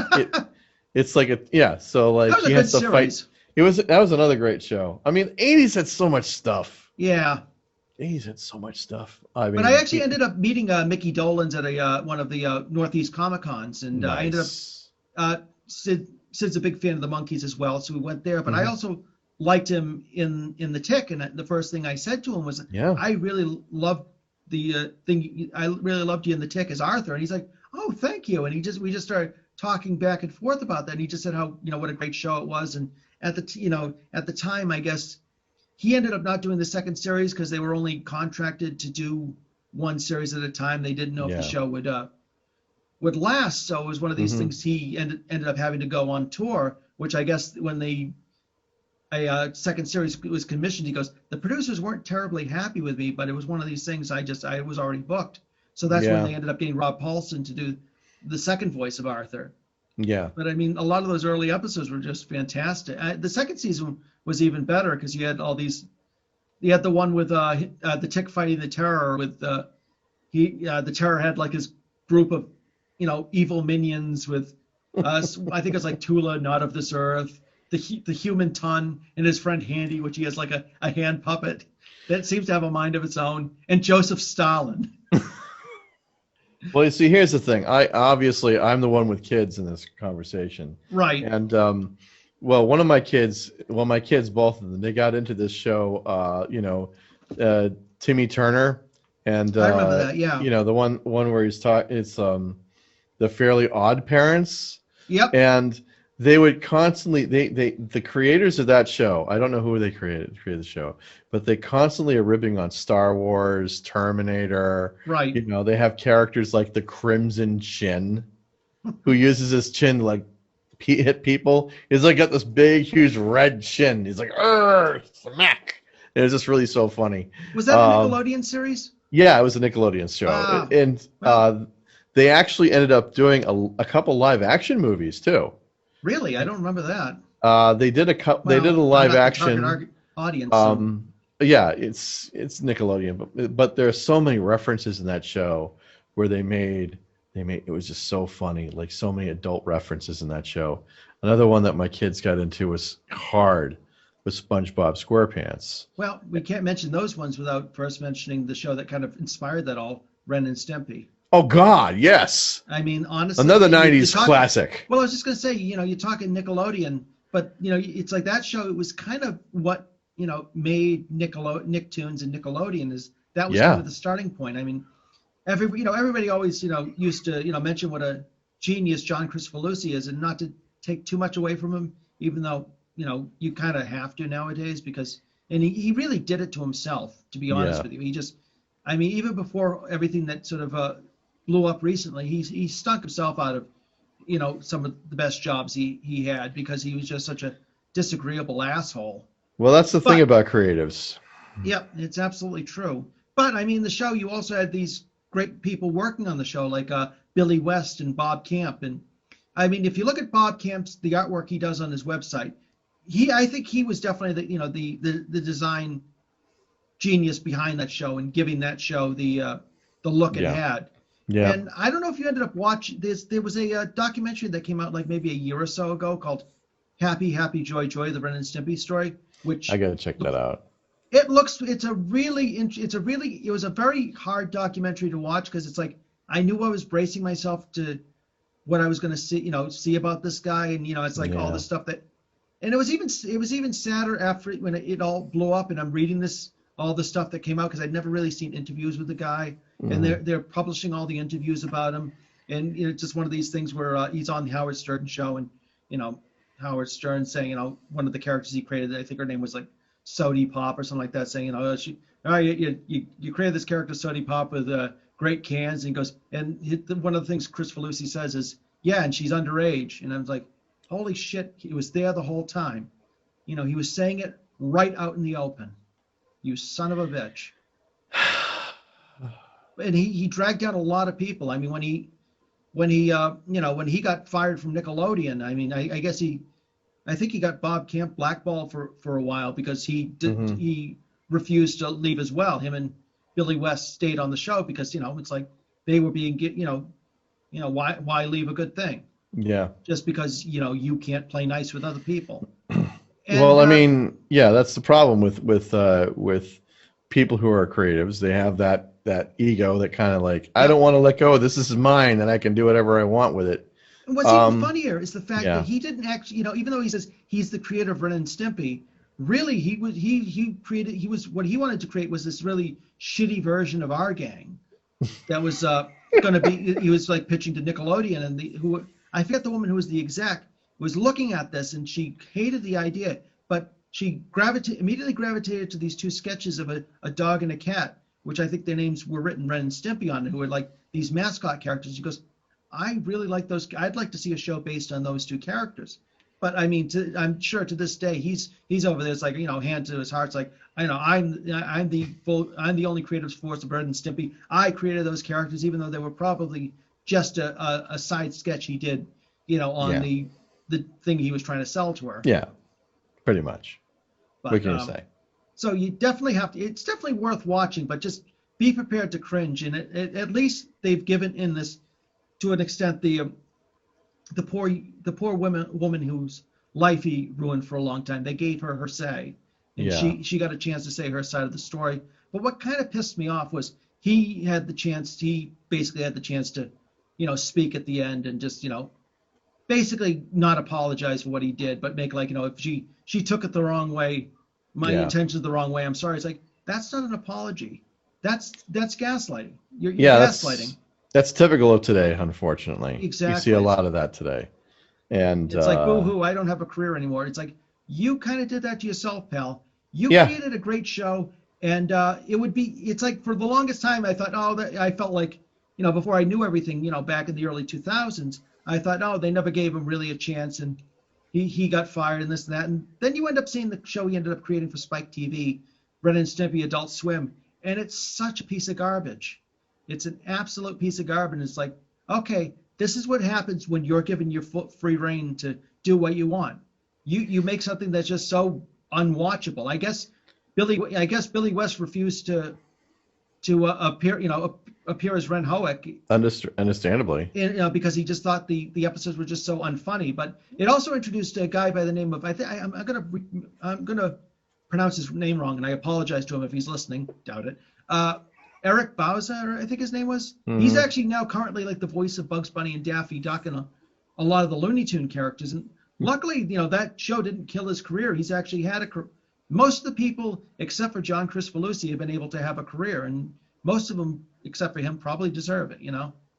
it's like so like he has to fight. That was another great show. I mean, 80s had so much stuff. Yeah. 80s had so much stuff. But I actually ended up meeting Mickey Dolenz at one of the Northeast Comic Cons, and I ended up Sid's a big fan of the Monkees as well, so we went there. But I also liked him in the Tick, and the first thing I said to him was, I really loved I really loved you in the Tick as Arthur. And he's like, oh, thank you. And we just started talking back and forth about that. And he just said how, you know, what a great show it was. And at the time, I guess he ended up not doing the second series because they were only contracted to do one series at a time. They didn't know if the show would last. So it was one of these things he ended up having to go on tour, which I guess when a second series was commissioned, he goes, the producers weren't terribly happy with me, but it was one of these things I was already booked. So that's when they ended up getting Rob Paulson to do the second voice of Arthur. Yeah. But I mean, a lot of those early episodes were just fantastic. The second season was even better because you had all these. You had the one with the Tick fighting the Terror. With the Terror had like his group of, evil minions with, I think it was like Tula, not of this earth, the human Ton, and his friend Handy, which he has like a hand puppet that seems to have a mind of its own, and Joseph Stalin. Well, you see, here's the thing. I'm the one with kids in this conversation. Right. And well, my kids, both of them, they got into this show. Timmy Turner, and I remember that. Yeah. The one where he's talking. It's the Fairly Odd Parents. Yep. And they would constantly the creators of that show, I don't know who they created the show, but they constantly are ripping on Star Wars, Terminator. Right. They have characters like the Crimson Chin, who uses his chin to like hit people. He's like got this big, huge red chin. He's like, smack. It was just really so funny. Was that a Nickelodeon series? Yeah, it was a Nickelodeon show. And they actually ended up doing a couple live action movies too. Really? I don't remember that. They did a live action audience. Yeah, it's Nickelodeon, but there are so many references in that show where they made it was just so funny, like so many adult references in that show. Another one that my kids got into was SpongeBob SquarePants. Well, we can't mention those ones without first mentioning the show that kind of inspired that all, Ren and Stimpy. Oh God, yes. I mean, honestly, another '90s classic. Well, I was just gonna say, you're talking Nickelodeon, but it's like that show. It was kind of what made Nicktoons and Nickelodeon that was kind of the starting point. I mean, everybody always used to mention what a genius John Kricfalusi is, and not to take too much away from him, even though you kind of have to nowadays because he really did it to himself. To be honest with you, even before everything that sort of blew up recently, he stunk himself out of some of the best jobs he had because he was just such a disagreeable asshole. Well, that's the thing about creatives. Yep, it's absolutely true. But I mean, the show, you also had these great people working on the show, like Billy West and Bob Camp. And I mean, if you look at Bob Camp's the artwork he does on his website, I think he was definitely the design genius behind that show and giving that show the look it had. Yeah. And I don't know if you ended up watching this. There was a documentary that came out like maybe a year or so ago called Happy Happy Joy Joy, the Ren and Stimpy story, which I gotta check that out. It was a very hard documentary to watch because it's like I knew I was bracing myself to what I was going to see about this guy, and it's like all the stuff that, and it was even sadder after when it all blew up, and I'm reading all the stuff that came out because I'd never really seen interviews with the guy, and they're publishing all the interviews about him, and just one of these things where he's on the Howard Stern show, and Howard Stern saying one of the characters he created, I think her name was like Sody Pop or something like that, saying you created this character Sody Pop with great cans, and he goes, and one of the things Kricfalusi says is, yeah, and she's underage, and I was like, holy shit, he was there the whole time, he was saying it right out in the open. You son of a bitch. And he dragged down a lot of people. I mean, when he got fired from Nickelodeon, I mean, I think he got Bob Camp blackballed for a while because he refused to leave as well. Him and Billy West stayed on the show because it's like they were being why leave a good thing? Yeah. Just because you can't play nice with other people. And, well, I mean, yeah, that's the problem with people who are creatives. They have that ego that kind of like, I don't want to let go. This is mine, and I can do whatever I want with it. And what's even funnier is the fact that he didn't actually, even though he says he's the creator of Ren and Stimpy, really what he wanted to create was this really shitty version of Our Gang that was going to be. He was like pitching to Nickelodeon, and I forget the woman who was the exec was looking at this, and she hated the idea, but she immediately gravitated to these two sketches of a dog and a cat, which I think their names were written Ren and Stimpy on, who were like these mascot characters. She goes, I really like those. I'd like to see a show based on those two characters. But I mean, I'm sure to this day he's over there. It's like hand to his heart. It's like I'm the only creative force of Ren and Stimpy. I created those characters, even though they were probably just a side sketch he did, on Yeah. the thing he was trying to sell to her. Yeah, pretty much. But, What can you say? So you definitely have to. It's definitely worth watching, but just be prepared to cringe. And at least they've given in this, to an extent, the poor woman whose life he ruined for a long time. They gave her say, and Yeah. she got a chance to say her side of the story. But what kind of pissed me off was he basically had the chance to, speak at the end and just, basically not apologize for what he did, but make if she took it the wrong way, my intentions the wrong way, I'm sorry. It's like, that's not an apology. That's gaslighting. You're gaslighting. That's typical of today, unfortunately. Exactly. You see a lot of that today. And it's like, boo-hoo, I don't have a career anymore. It's like, you kind of did that to yourself, pal. You created a great show, and it's like, for the longest time, I thought, I felt like, before I knew everything, back in the early 2000s, I thought, they never gave him really a chance, and he got fired and this and that. And then you end up seeing the show he ended up creating for Spike TV, Ren and Stimpy Adult Swim, and it's such a piece of garbage. It's an absolute piece of garbage. It's like, okay, this is what happens when you're given your free reign to do what you want. You make something that's just so unwatchable. I guess Billy West refused to appear as Ren Hoek. Understandably. Because he just thought the episodes were just so unfunny. But it also introduced a guy by the name of I'm gonna pronounce his name wrong, and I apologize to him if he's listening. Doubt it. Eric Bauza, I think his name was. Mm-hmm. He's actually now currently like the voice of Bugs Bunny and Daffy Duck and a lot of the Looney Tune characters. And luckily, that show didn't kill his career. He's actually had most of the people, except for John Crispolucci, have been able to have a career, and most of them, except for him, probably deserve it.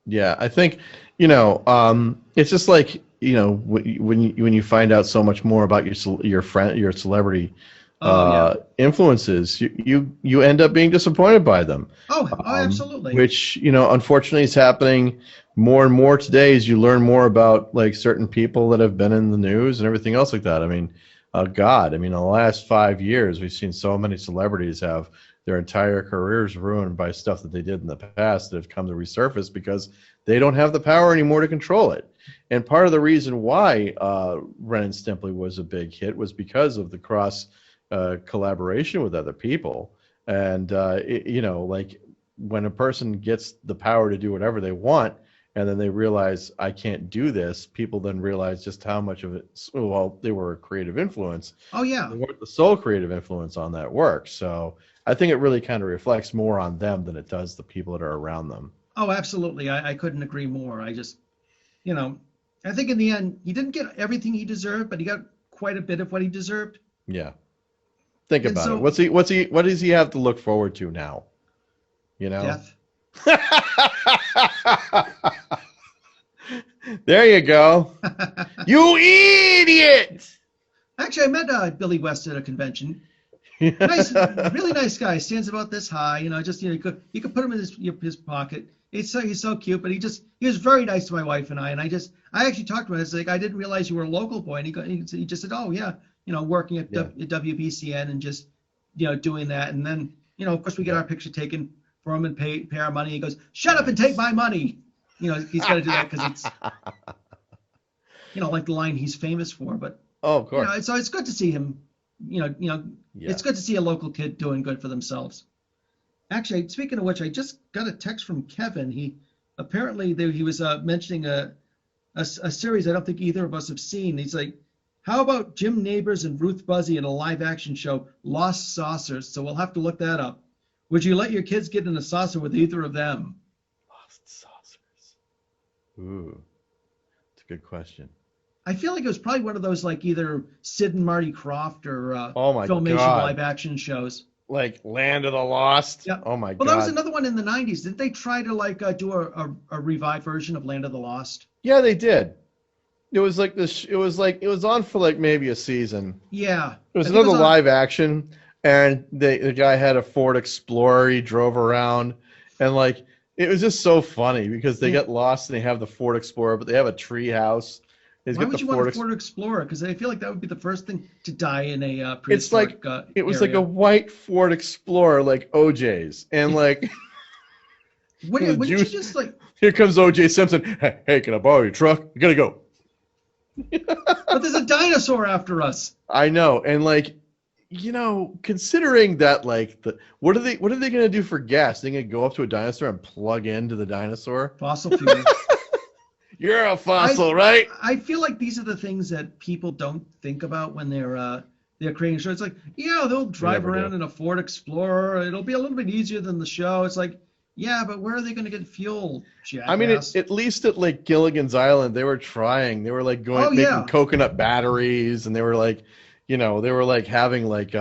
Yeah, I think it's just like when you find out so much more about your celebrity influences, you end up being disappointed by them. Absolutely. Which unfortunately is happening more and more today as you learn more about like certain people that have been in the news and everything else like that. I mean, in the last 5 years, we've seen so many celebrities have their entire careers ruined by stuff that they did in the past that have come to resurface because they don't have the power anymore to control it. And part of the reason why Ren and Stimpy was a big hit was because of the cross collaboration with other people. And like when a person gets the power to do whatever they want, and then they realize I can't do this, people then realize just how much of it, they were a creative influence. Oh, yeah. They weren't the sole creative influence on that work. So I think it really kind of reflects more on them than it does the people that are around them. Oh, absolutely. I couldn't agree more. I just, I think in the end, he didn't get everything he deserved, but he got quite a bit of what he deserved. Yeah. Think about it. What does he have to look forward to now? Death. There you go. You idiot! Actually, I met Billy West at a convention. Nice, really nice guy. Stands about this high. You could put him in his pocket. He's so cute, but he was very nice to my wife and I. And I actually talked to him. I was like, I didn't realize you were a local boy. And he just said, oh yeah, working at WBCN and just doing that. And then of course we get our picture taken for him and pay our money. He goes, shut up and take my money. He's got to do that because it's like the line he's famous for. But of course, so it's good to see him. It's good to see a local kid doing good for themselves. Actually, speaking of which, I just got a text from Kevin. He was mentioning a series I don't think either of us have seen. He's like, how about Jim Neighbors and Ruth Buzzy in a live action show, Lost Saucers? So we'll have to look that up. Would you let your kids get in a saucer with either of them? Lost Saucers. Ooh, that's a good question. I feel like it was probably one of those like either Sid and Marty Krofft or Filmation live action shows. Like Land of the Lost? Yeah. Oh my God. Well, that was another one in the 90s. Didn't they try to do a revived version of Land of the Lost? Yeah, they did. It was like this. It was on for like maybe a season. Yeah. It was another live action, and the guy had a Ford Explorer he drove around, and like it was just so funny because they get lost and they have the Ford Explorer, but they have a tree house. Why would you want a Ford Explorer? Because I feel like that would be the first thing to die in a prehistoric It's like it was area. like a white Ford Explorer, like OJ's, and like. Wouldn't you just like? Here comes OJ Simpson. Hey, can I borrow your truck? You gotta go. But there's a dinosaur after us. I know, and like, considering that, like, what are they going to do for gas? They're going to go up to a dinosaur and plug into the dinosaur? Fossil fuel. You're a fossil, right? I feel like these are the things that people don't think about when they're creating shows. It's like, yeah, they'll drive around in a Ford Explorer. It'll be a little bit easier than the show. It's like, yeah, but where are they going to get fuel, jackass? I mean, at least at like Gilligan's Island, they were trying. They were like making coconut batteries, and they were like, they were like having like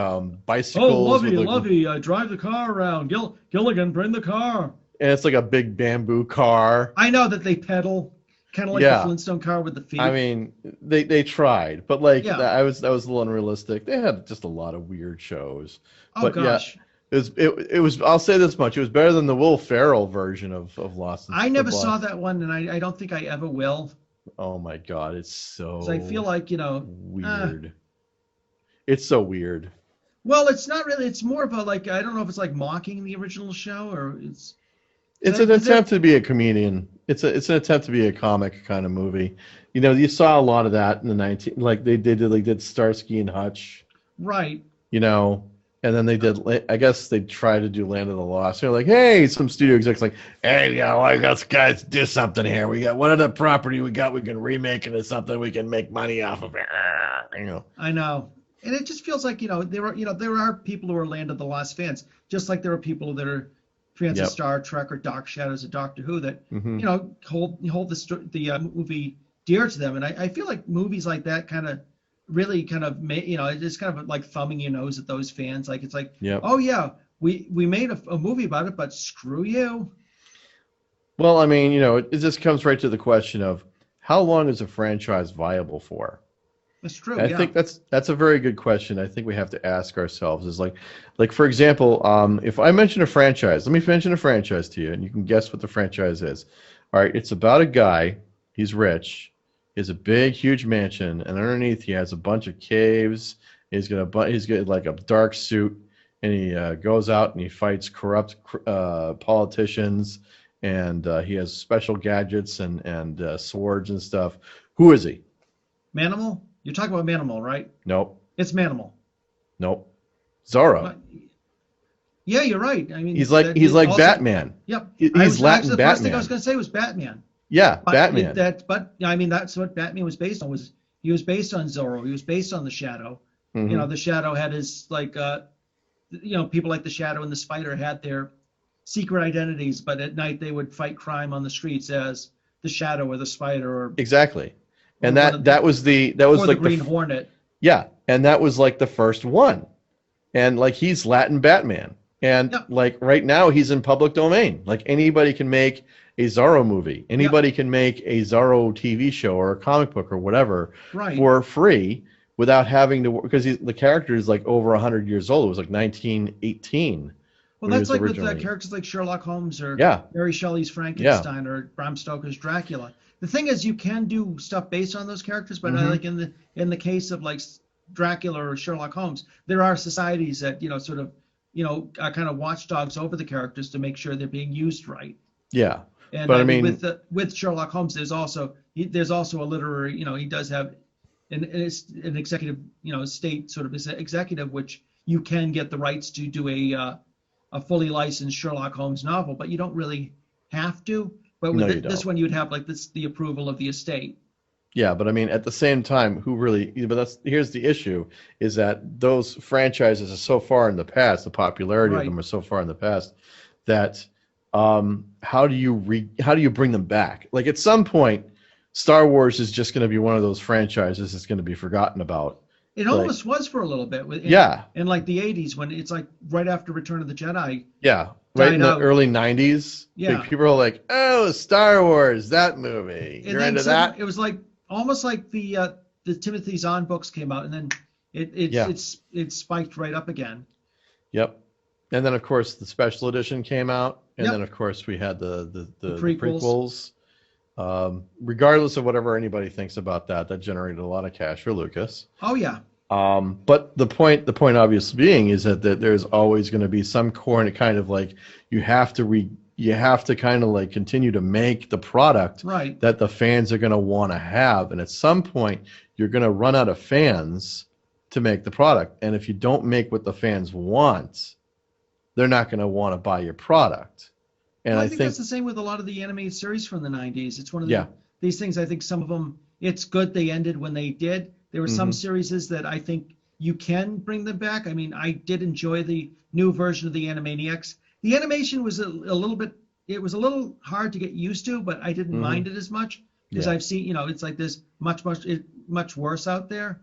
bicycles. Oh, Lovey, drive the car around. Gilligan, bring the car. And it's like a big bamboo car. I know that they pedal, kind of like the Flintstone car with the feet. I mean, they tried, but like that was a little unrealistic. They had just a lot of weird shows. Oh gosh. Yeah, it was. I'll say this much: it was better than the Will Ferrell version of Lost. I never saw that one, and I don't think I ever will. Oh my god, it's so. I feel like weird. It's so weird. Well, it's not really. It's more of a like, I don't know if it's like mocking the original show or it's. It's an attempt to be a comedian. It's an attempt to be a comic kind of movie. You saw a lot of that in the they did Starsky and Hutch. Right. And then they did. I guess they tried to do Land of the Lost. They're like, hey, some studio execs like, hey, let's guys do something here. We got one of the property we got. We can remake it into something we can make money off of it. I know, and it just feels like there are people who are Land of the Lost fans, just like there are people that are fans of Star Trek or Dark Shadows of Doctor Who that hold the movie dear to them. And I feel like movies like that kind of really kind of it's kind of like thumbing your nose at those fans. Like it's like, oh yeah, we made a movie about it, but screw you. Well, I mean, it just comes right to the question of how long is a franchise viable for? That's true. I think that's a very good question. I think we have to ask ourselves is like for example, if I mention a franchise, let me mention a franchise to you, and you can guess what the franchise is. All right, it's about a guy. He's rich. He has a big, huge mansion, and underneath he has a bunch of caves. He's got like a dark suit, and he goes out and he fights corrupt politicians, and he has special gadgets and swords and stuff. Who is he? Manimal? You're talking about Manimal, right? Nope. It's Manimal. Nope. Zorro. Yeah, you're right. I mean, he's like also, Batman. Yep. He's Latin the Batman. First thing I was going to say was Batman. Yeah, Batman. But I mean, that's what Batman was based on. He was based on Zorro. He was based on the Shadow. Mm-hmm. The Shadow had his people like the Shadow and the Spider had their secret identities, but at night they would fight crime on the streets as the Shadow or the Spider or exactly. And that was like the Green Hornet. Yeah, and that was like the first one, and like he's Latin Batman, and like right now he's in public domain. Like anybody can make a Zorro movie, anybody can make a Zorro TV show or a comic book or whatever for free without having to, because the character is like over 100 years old. It was like 1918. Well, that's like with characters like Sherlock Holmes or Mary Shelley's Frankenstein or Bram Stoker's Dracula. The thing is, you can do stuff based on those characters, but like in the case of like Dracula or Sherlock Holmes, there are societies that are kind of watchdogs over the characters to make sure they're being used right. Yeah, and but I mean with Sherlock Holmes, there's also a literary, he does have an executive, state sort of executive, which you can get the rights to do a fully licensed Sherlock Holmes novel, but you don't really have to. But with this one, you'd have like the approval of the estate. Yeah, but I mean, at the same time, here's the issue, is that those franchises are so far in the past, the popularity of them are so far in the past, that how do you bring them back? Like at some point, Star Wars is just going to be one of those franchises that's going to be forgotten about. It almost was for a little bit. In like the 80s, when it's like right after Return of the Jedi. Yeah. Right in the early 90s. Yeah. Like people are like, oh, Star Wars, that movie. You're into that? It was like almost like the Timothy Zahn books came out, and then it spiked right up again. Yep. And then of course the special edition came out, and then of course we had the prequels. Regardless of whatever anybody thinks about that generated a lot of cash for Lucas. Oh yeah. But the point obviously being is that there's always going to be some core, and kind of like you have to you have to kind of like continue to make the product Right. that the fans are going to want to have. And at some point, you're going to run out of fans to make the product. And if you don't make what the fans want, they're not going to want to buy your product. And Well, I think that's the same with a lot of the animated series from the 90s. It's one of these things. I think some of them, it's good they ended when they did. There were some series that I think you can bring them back. I mean, I did enjoy the new version of the Animaniacs. The animation was a little bit, it was a little hard to get used to, but I didn't mind it as much because I've seen, you know, it's like there's much worse out there.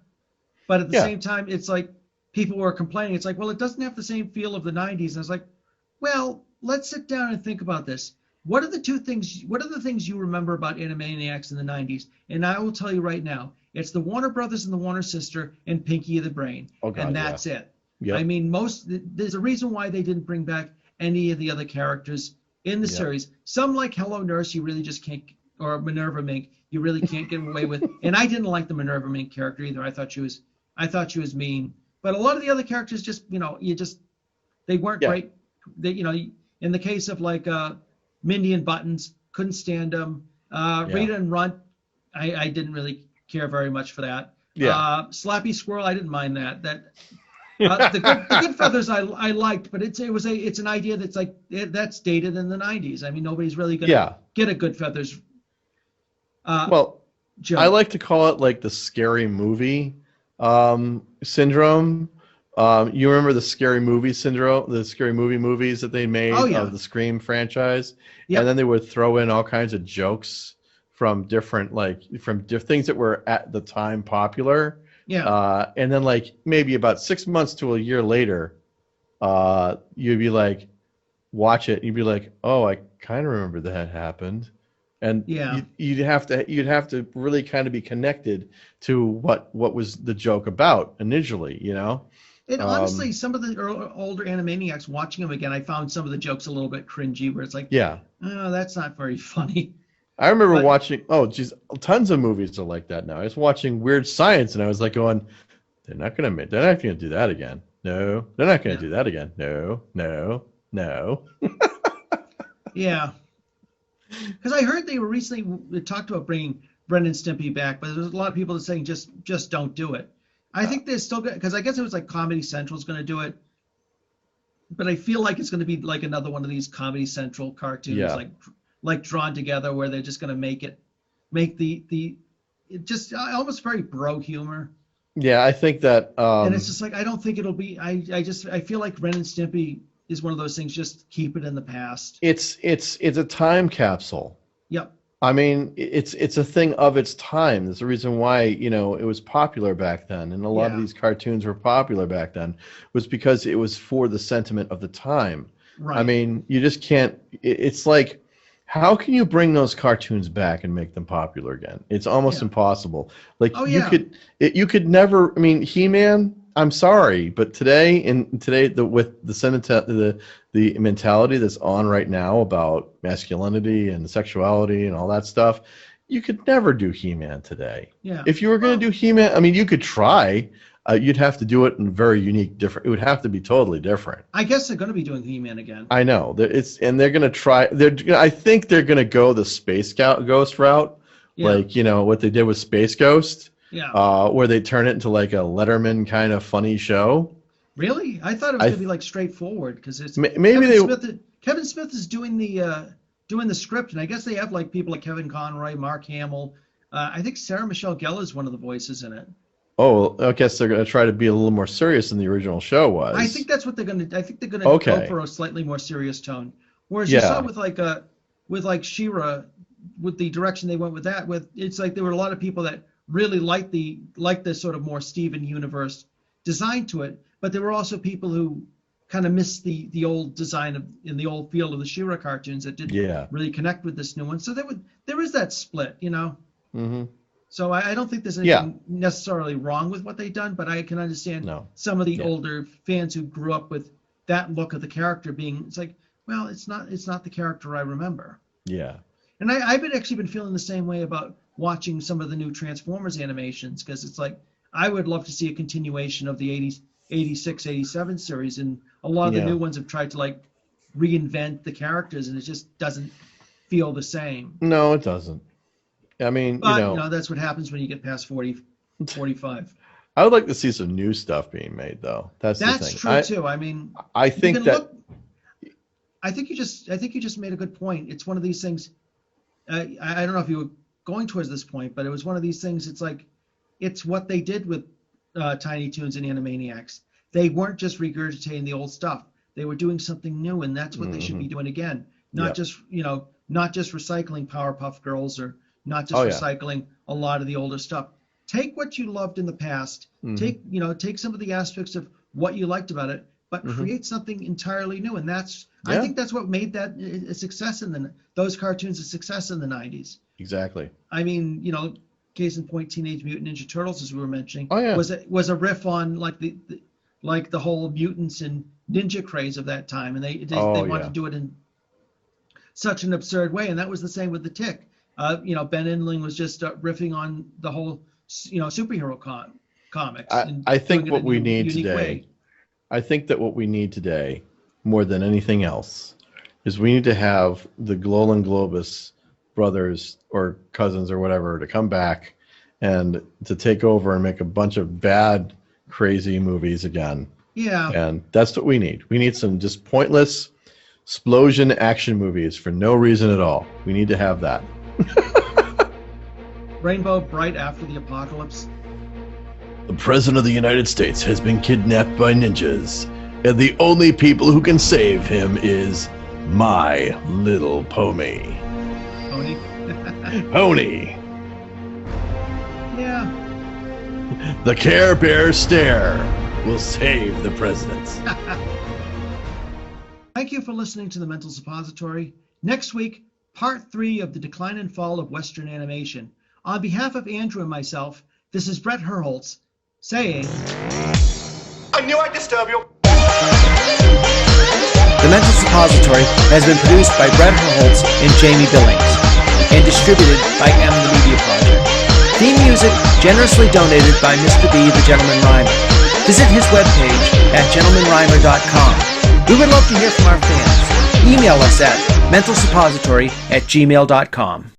But at the same time, it's like people were complaining. It's like, well, it doesn't have the same feel of the 90s. And I was like, well, let's sit down and think about this. What are the things you remember about Animaniacs in the 90s? And I will tell you right now, it's the Warner Brothers and the Warner Sister and Pinky the Brain. Oh, God, and that's it. Yep. I mean, there's a reason why they didn't bring back any of the other characters in the series. Some like Hello Nurse, you really just can't, or Minerva Mink, you really can't get away with. And I didn't like the Minerva Mink character either. I thought she was mean. But a lot of the other characters just, you know, they weren't great. They, you know, in the case of like Mindy and Buttons, couldn't stand them. Rita and Runt, I didn't really care very much for that. Slappy Squirrel, I didn't mind that. The Good Feathers I liked, but it's an idea that's like that's dated in the 90s. I mean, nobody's really gonna get a Good Feathers. Well, joke. I like to call it like the scary movie syndrome. You remember the scary movie syndrome, the scary movie movies that they made of the Scream franchise, and then they would throw in all kinds of jokes from different things that were at the time popular. And then like maybe about 6 months to a year later, you'd be like, watch it. You'd be like, oh, I kind of remember that happened. And you'd have to really kind of be connected to what was the joke about initially, you know? And honestly, some of the older Animaniacs, watching them again, I found some of the jokes a little bit cringy where it's like, oh, that's not very funny. I remember watching, tons of movies are like that now. I was watching Weird Science and I was like going, they're not going to do that again. No, they're not going to do that again. No. Yeah. Because I heard they talked about bringing Ren and Stimpy back, but there's a lot of people that saying just don't do it. I think they're still good, because I guess it was like Comedy Central's going to do it, but I feel like it's going to be like another one of these Comedy Central cartoons, like drawn together, where they're just going to make the just almost very bro humor. Yeah, I think that. And it's just like, I don't think it'll be. I feel like Ren and Stimpy is one of those things. Just keep it in the past. It's a time capsule. Yep. I mean, it's a thing of its time. There's a reason why, you know, it was popular back then, and a lot of these cartoons were popular back then, was because it was for the sentiment of the time. Right. I mean, you just can't. It's like, how can you bring those cartoons back and make them popular again? It's almost impossible. Like you could never. I mean, He-Man. I'm sorry, but today with the mentality that's on right now about masculinity and sexuality and all that stuff, you could never do He-Man today. Yeah. If you were going to do He-Man, I mean, you could try. You'd have to do it in very unique, different. It would have to be totally different. I guess they're going to be doing He-Man again. I know they're going to try. I think they're going to go the Space Ghost route, like what they did with Space Ghost. Yeah. Where they turn it into like a Letterman kind of funny show. Really? I thought it was going to be like straightforward, because it's Kevin Smith is doing the script, and I guess they have like people like Kevin Conroy, Mark Hamill. I think Sarah Michelle Gellar is one of the voices in it. Oh, I guess they're going to try to be a little more serious than the original show was. I think that's what they're going to. I think they're going to go for a slightly more serious tone. Whereas you saw with She-Ra, with the direction they went with that, it's like there were a lot of people that really liked the sort of more Steven Universe design to it, but there were also people who kind of missed the old design in the old feel of the She-Ra cartoons that didn't really connect with this new one. So there is that split, you know. Mm-hmm. So I don't think there's anything necessarily wrong with what they've done, but I can understand some of the older fans who grew up with that look of the character being, it's like, well, it's not the character I remember. Yeah. And I've actually been feeling the same way about watching some of the new Transformers animations, because it's like, I would love to see a continuation of the 86, 87 series, and a lot of the new ones have tried to like reinvent the characters, and it just doesn't feel the same. No, it doesn't. I mean, But, that's what happens when you get past 40, 45. I would like to see some new stuff being made, though. That's the thing. True too. I mean, I think that. I think you just made a good point. It's one of these things. I don't know if you were going towards this point, but it was one of these things. It's like, it's what they did with Tiny Toons and Animaniacs. They weren't just regurgitating the old stuff. They were doing something new, and that's what they should be doing again. Not just recycling Powerpuff Girls, or not just recycling a lot of the older stuff. Take what you loved in the past. Take some of the aspects of what you liked about it, but create something entirely new. And I think that's what made that a success those cartoons a success in the 90s. Exactly. I mean, case in point, Teenage Mutant Ninja Turtles, as we were mentioning, was a riff on like the whole mutants and ninja craze of that time, and they wanted to do it in such an absurd way, and that was the same with the Tick. Ben Inling was just riffing on the whole superhero comics. I think what we need today, I think that what we need today, more than anything else, is we need to have the Glolan Globus brothers or cousins or whatever to come back and to take over and make a bunch of bad, crazy movies again. Yeah. And that's what we need. We need some just pointless explosion action movies for no reason at all. We need to have that. Rainbow Bright After the Apocalypse. The President of the United States has been kidnapped by ninjas, and the only people who can save him is My Little Pony. Pony? Pony. Yeah. The Care Bear stare will save the president. Thank you for listening to the Mental Suppository. Next week, part 3 of the decline and fall of Western animation. On behalf of Andrew and myself, this is Brett Herholtz saying, I knew I'd disturb you. The Mental Suppository has been produced by Brett Herholtz and Jamie Billings and distributed by M the Media Project. Theme music generously donated by Mr. B, the Gentleman Rhymer. Visit his webpage at gentlemanrhymer.com. We would love to hear from our fans. Email us at mentalsuppository@gmail.com.